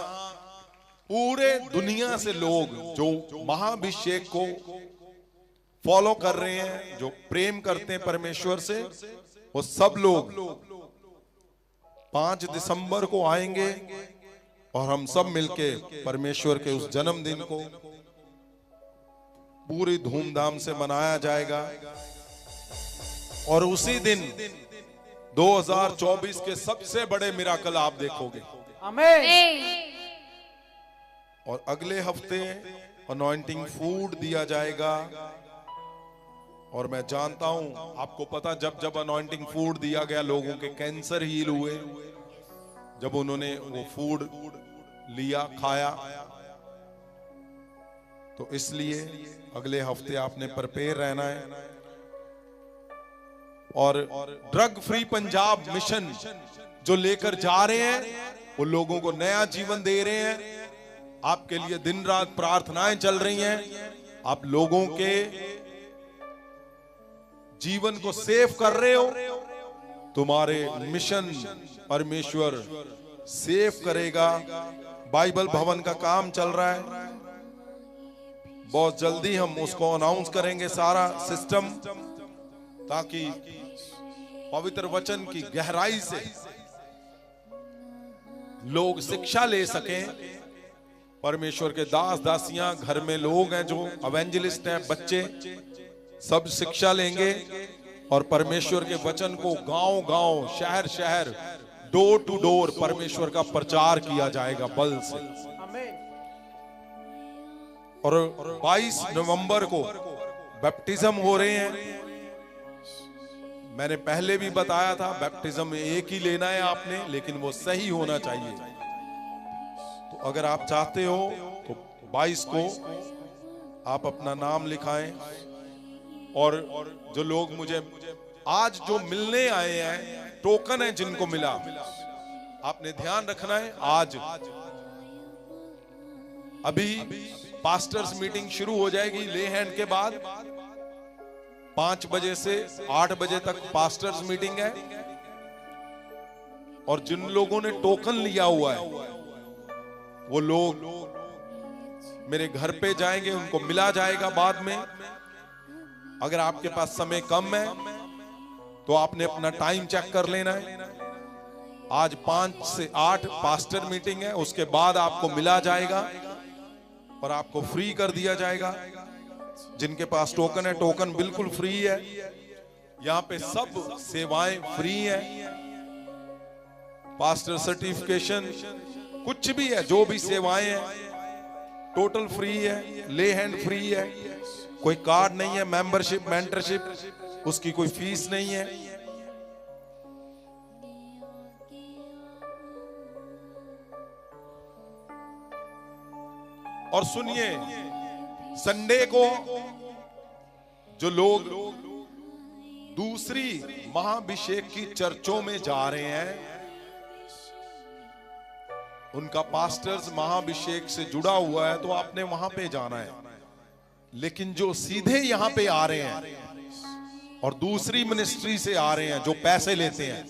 पूरे दुनिया से लोग जो महाभिषेक को फॉलो कर रहे हैं, जो प्रेम करते हैं परमेश्वर से, वो सब लोग 5 दिसंबर को आएंगे और हम सब मिलके परमेश्वर के उस जन्मदिन को पूरी धूमधाम से मनाया जाएगा। और उसी दिन 2024 के सबसे बड़े मिराकल आप देखोगे। आमीन। और अगले हफ्ते अनॉइंटिंग फूड दिया जाएगा। और मैं जानता हूं, आपको पता, जब जब अनॉइंटिंग फूड दिया गया लोगों के कैंसर हील हुए, जब उन्होंने वो फूड लिया, खाया। तो इसलिए अगले हफ्ते आपने प्रिपेयर रहना है। और ड्रग फ्री पंजाब मिशन जो लेकर जा रहे हैं, वो लोगों को नया जीवन दे रहे हैं। आपके लिए दिन रात प्रार्थनाएं चल रही हैं। आप लोगों के जीवन को सेव कर रहे हो। तुम्हारे मिशन परमेश्वर सेव करेगा। बाइबल भवन का काम चल रहा है, बहुत जल्दी हम उसको अनाउंस करेंगे सारा सिस्टम, ताकि पवित्र वचन की गहराई से लोग शिक्षा ले सकें। परमेश्वर के दास दासियां घर में लोग हैं जो एवेंजलिस्ट हैं, बच्चे सब शिक्षा लेंगे और परमेश्वर के वचन को गांव गांव, शहर शहर, डोर टू डोर परमेश्वर का प्रचार किया जाएगा बल से। और 22 नवंबर को बैप्टिज्म हो रहे हैं। मैंने पहले भी बताया था, बैप्टिज्म एक ही लेना है आपने, लेकिन वो सही होना चाहिए। तो अगर आप चाहते हो तो 22 को आप अपना नाम लिखाएं। और जो लोग मुझे आज जो मिलने आए हैं, टोकन है जिनको मिला, आपने ध्यान रखना है। आज अभी पास्टर्स मीटिंग शुरू हो जाएगी ले हैंड के बाद। 5 बजे से 8 बजे तक पास्टर्स मीटिंग है। और जिन लोगों ने टोकन लिया हुआ है, वो लोग मेरे घर पे जाएंगे, उनको मिला जाएगा बाद में। अगर आपके पास समय कम है तो आपने अपना टाइम चेक कर लेना है। आज 5 से 8 पास्टर मीटिंग है, उसके बाद आपको मिला जाएगा और आपको फ्री कर दिया जाएगा। जिनके पास टोकन है, टोकन बिल्कुल फ्री है। यहाँ पे सब सेवाएं फ्री हैं। पास्टर सर्टिफिकेशन, कुछ भी है, जो भी सेवाएं हैं टोटल फ्री है। ले हैंड फ्री है, कोई कार्ड नहीं है। मेंबरशिप, मेंटरशिप, उसकी कोई फीस नहीं है। और सुनिए, संडे को जो लोग दूसरी महाभिषेक की चर्चों में जा रहे हैं, उनका पास्टर्स महाभिषेक से जुड़ा हुआ है, तो आपने वहां पे जाना है। लेकिन जो सीधे यहां पे आ रहे हैं और दूसरी मिनिस्ट्री से आ रहे हैं जो पैसे लेते हैं,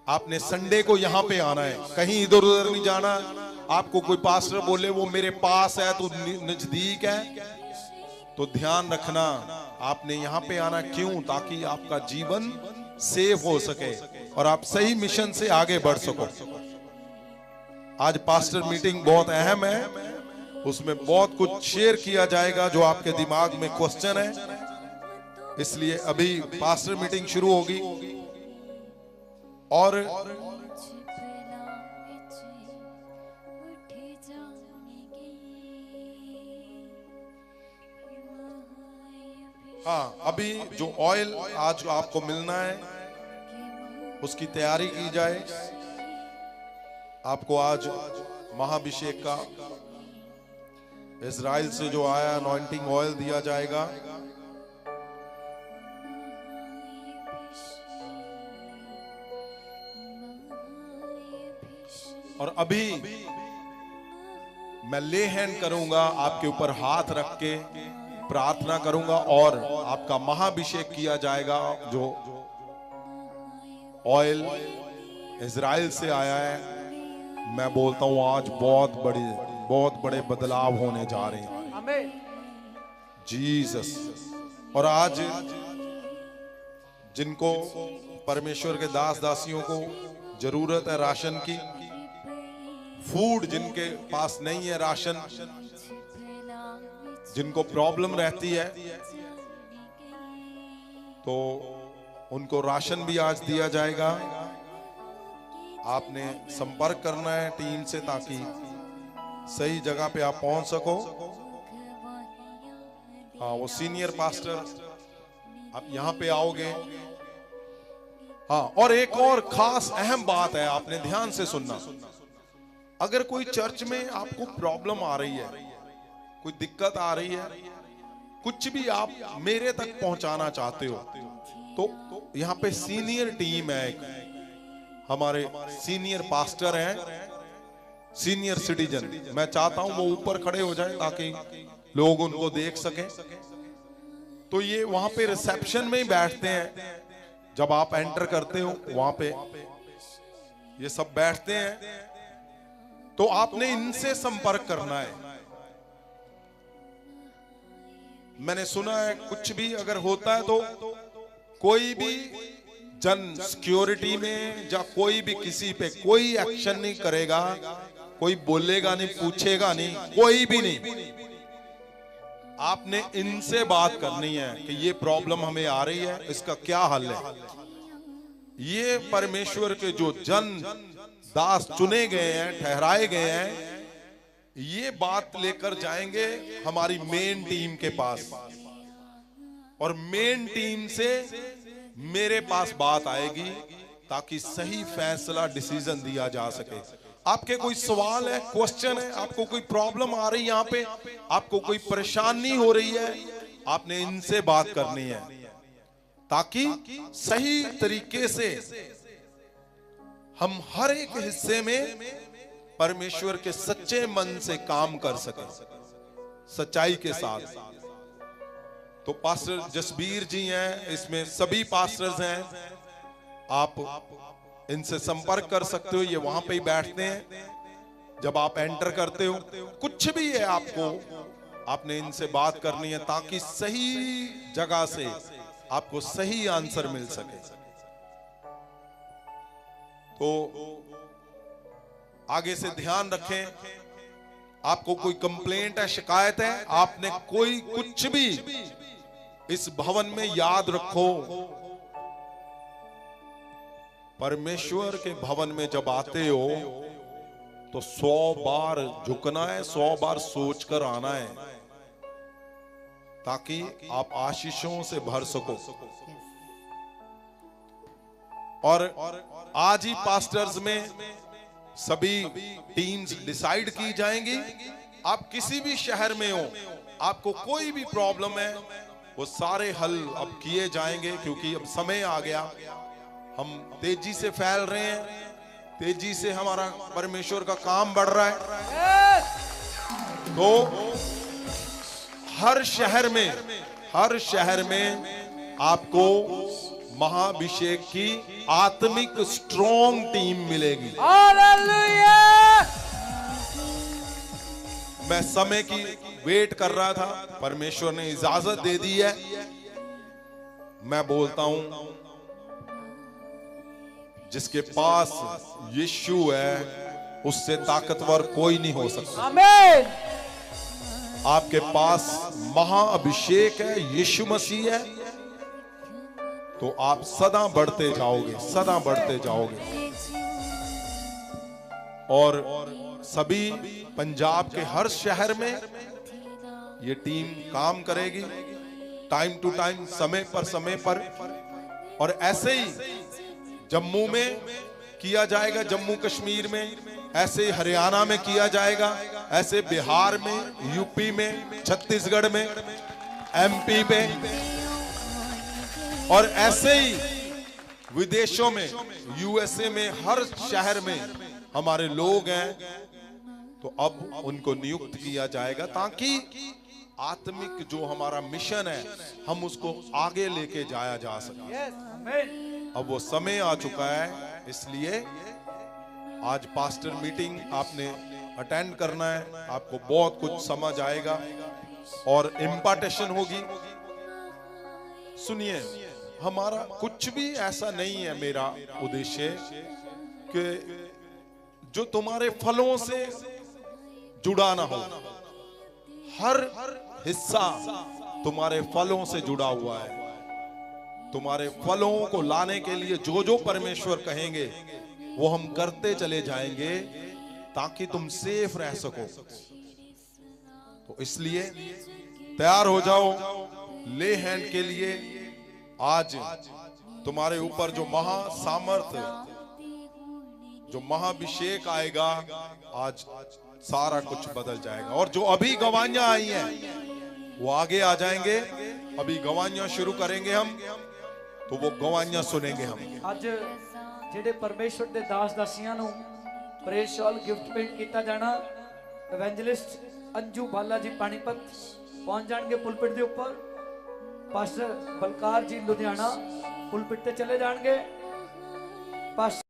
आपने संडे को यहां पे आना है, कहीं इधर उधर नहीं जाना। आपको कोई पास्टर बोले वो मेरे पास है तो नजदीक है, तो ध्यान रखना, आपने यहां पे आना। क्यों? ताकि आपका जीवन सेव हो सके और आप सही मिशन से आगे बढ़ सको। आज पास्टर मीटिंग बहुत अहम है, उसमें बहुत कुछ शेयर किया जाएगा जो आपके दिमाग में क्वेश्चन है। इसलिए अभी पास्टर मीटिंग शुरू होगी। और हाँ, अभी जो ऑयल आज आपको मिलना है उसकी तैयारी की जाए। आपको आज महाभिषेक का इजराइल से जो आया अनॉइंटिंग ऑयल दिया जाएगा। और अभी मैं ले हैंड करूंगा, आपके ऊपर हाथ रख के प्रार्थना करूंगा और आपका महाभिषेक किया जाएगा। जो ऑयल इजराइल से आया है। मैं बोलता हूं आज बहुत बड़े बदलाव होने जा रहे हैं। आमीन। जीसस। और आज जिनको परमेश्वर के दास दासियों को जरूरत है राशन की, फूड जिनके पास नहीं है, राशन जिनको प्रॉब्लम रहती है, तो उनको राशन भी आज दिया जाएगा। आपने संपर्क करना है टीम से ताकि सही जगह पे आप पहुंच सको। हाँ, वो सीनियर पास्टर आप यहां पे आओगे। हाँ, और एक और खास अहम बात है, आपने ध्यान से सुनना। अगर कोई चर्च में आपको प्रॉब्लम आ रही है, कोई दिक्कत आ रही है, कुछ भी आप मेरे तक पहुंचाना चाहते हो, तो यहाँ पे सीनियर टीम है, हमारे सीनियर पास्टर हैं, सीनियर सिटीजन। मैं चाहता हूं वो ऊपर खड़े हो जाए ताकि लोग उनको देख सकें। तो ये वहां पे रिसेप्शन में ही बैठते हैं। जब आप एंटर करते हो वहां पे ये सब बैठते हैं, तो आपने इनसे संपर्क करना है। मैंने सुना है कुछ भी अगर होता है तो कोई भी जन सिक्योरिटी में या कोई भी किसी पे कोई एक्शन नहीं करेगा, कोई बोलेगा नहीं, पूछेगा नहीं, कोई भी नहीं। आपने इनसे बात करनी है कि ये प्रॉब्लम हमें आ रही है, इसका क्या हल है। ये परमेश्वर के जो जन दास चुने गए हैं, ठहराए गए हैं, ये बात लेकर जाएंगे हमारी मेन टीम के पास, और मेन टीम से मेरे पास बात आएगी ताकि सही फैसला, डिसीजन दिया जा सके। आपके कोई सवाल है, क्वेश्चन है, आपको कोई प्रॉब्लम आ रही है, यहाँ पे आपको कोई परेशानी हो रही है, आपने इनसे बात करनी है ताकि सही तरीके से हम हर एक हिस्से में परमेश्वर के सच्चे मन से काम कर सकें, सच्चाई के साथ। तो पास्टर जसबीर जी हैं, इसमें सभी पास्टर्स हैं, आप इनसे संपर्क कर सकते हो। ये वहां पे ही बैठते हैं। जब आप एंटर करते हो, कुछ भी है आपको, आपने इनसे बात करनी है ताकि सही जगह से आपको सही आंसर मिल सके। तो आगे से ध्यान रखें, आपको कोई कंप्लेंट है, शिकायत है, आपने कोई कुछ भी इस भवन में याद रखो, परमेश्वर के भवन में जब आते हो तो 100 बार झुकना है, 100 बार सोचकर आना है ताकि आप आशीषों से भर सको। और आज ही पास्टर्स में सभी टीम्स डिसाइड की जाएंगी। आप किसी भी शहर में हो, आपको कोई भी प्रॉब्लम है, वो सारे हल अब किए जाएंगे, क्योंकि अब समय आ गया। हम तेजी से फैल रहे हैं, तेजी से हमारा परमेश्वर का काम बढ़ रहा है। तो हर शहर में आपको महाभिषेक की आत्मिक स्ट्रॉन्ग टीम मिलेगी। हालेलुया। मैं समय की वेट कर रहा था, परमेश्वर ने इजाजत दे दी है। मैं बोलता हूं जिसके पास यीशु है उससे ताकतवर कोई नहीं हो सकता। आमीन। आपके पास महाअभिषेक है, यीशु मसीह है, तो आप सदा बढ़ते जाओगे, सदा बढ़ते जाओगे। और सभी पंजाब के हर शहर में ये टीम काम करेगी, टाइम टू टाइम, समय पर। और ऐसे ही जम्मू में किया जाएगा, जम्मू कश्मीर में, ऐसे हरियाणा में किया जाएगा, ऐसे बिहार में, यूपी में, छत्तीसगढ़ में, एमपी में, और ऐसे ही विदेशों में, यूएसए में, हर शहर में हमारे लोग हैं। तो अब उनको नियुक्त किया जाएगा ताकि आत्मिक जो हमारा मिशन है हम उसको आगे लेके जाया जा सके। अब वो समय आ चुका है, इसलिए आज पास्टर मीटिंग आपने अटेंड करना है। आपको बहुत कुछ समझ आएगा और इम्पार्टेशन होगी। सुनिए, हमारा कुछ भी ऐसा नहीं है, मेरा उद्देश्य कि जो तुम्हारे फलों से जुड़ा ना हो। हर हिस्सा तुम्हारे फलों से जुड़ा हुआ है। तुम्हारे फलों को लाने के लिए जो जो परमेश्वर कहेंगे वो हम करते चले जाएंगे ताकि तुम सेफ रह सको। तो इसलिए तैयार हो जाओ ले हैंड के लिए। आज तुम्हारे ऊपर जो महासामर्थ, जो महाभिषेक आएगा, आज सारा कुछ बदल जाएगा। और जो अभी गवाहियां आई हैं वो आगे आ जाएंगे। अभी गवाहियां शुरू करेंगे हम, तो वो गवाहियां सुनेंगे हम। ਅੱਜ ਜਿਹੜੇ ਪਰਮੇਸ਼ਵਰ ਦੇ ਦਾਸ ਦਾਸੀਆਂ ਨੂੰ ਪ੍ਰੇਜ਼ ਸ਼ਾਲ ਗਿਫਟ ਪੇਂਟ ਕੀਤਾ ਜਾਣਾ, ਇਵੈਂਜਲਿਸਟ ਅੰਜੂ ਬਾਲਾ ਜੀ ਪਾਣੀਪਤ ਪਹੁੰਚ ਜਾਣਗੇ ਪੁਲਪਿਟ ਦੇ ਉੱਪਰ। ਪਾਸਟਰ ਬਲਕਾਰ ਜੀ ਲੁਧਿਆਣਾ ਪੁਲਪਿਟ ਤੇ ਚਲੇ ਜਾਣਗੇ। ਪਾਸਟਰ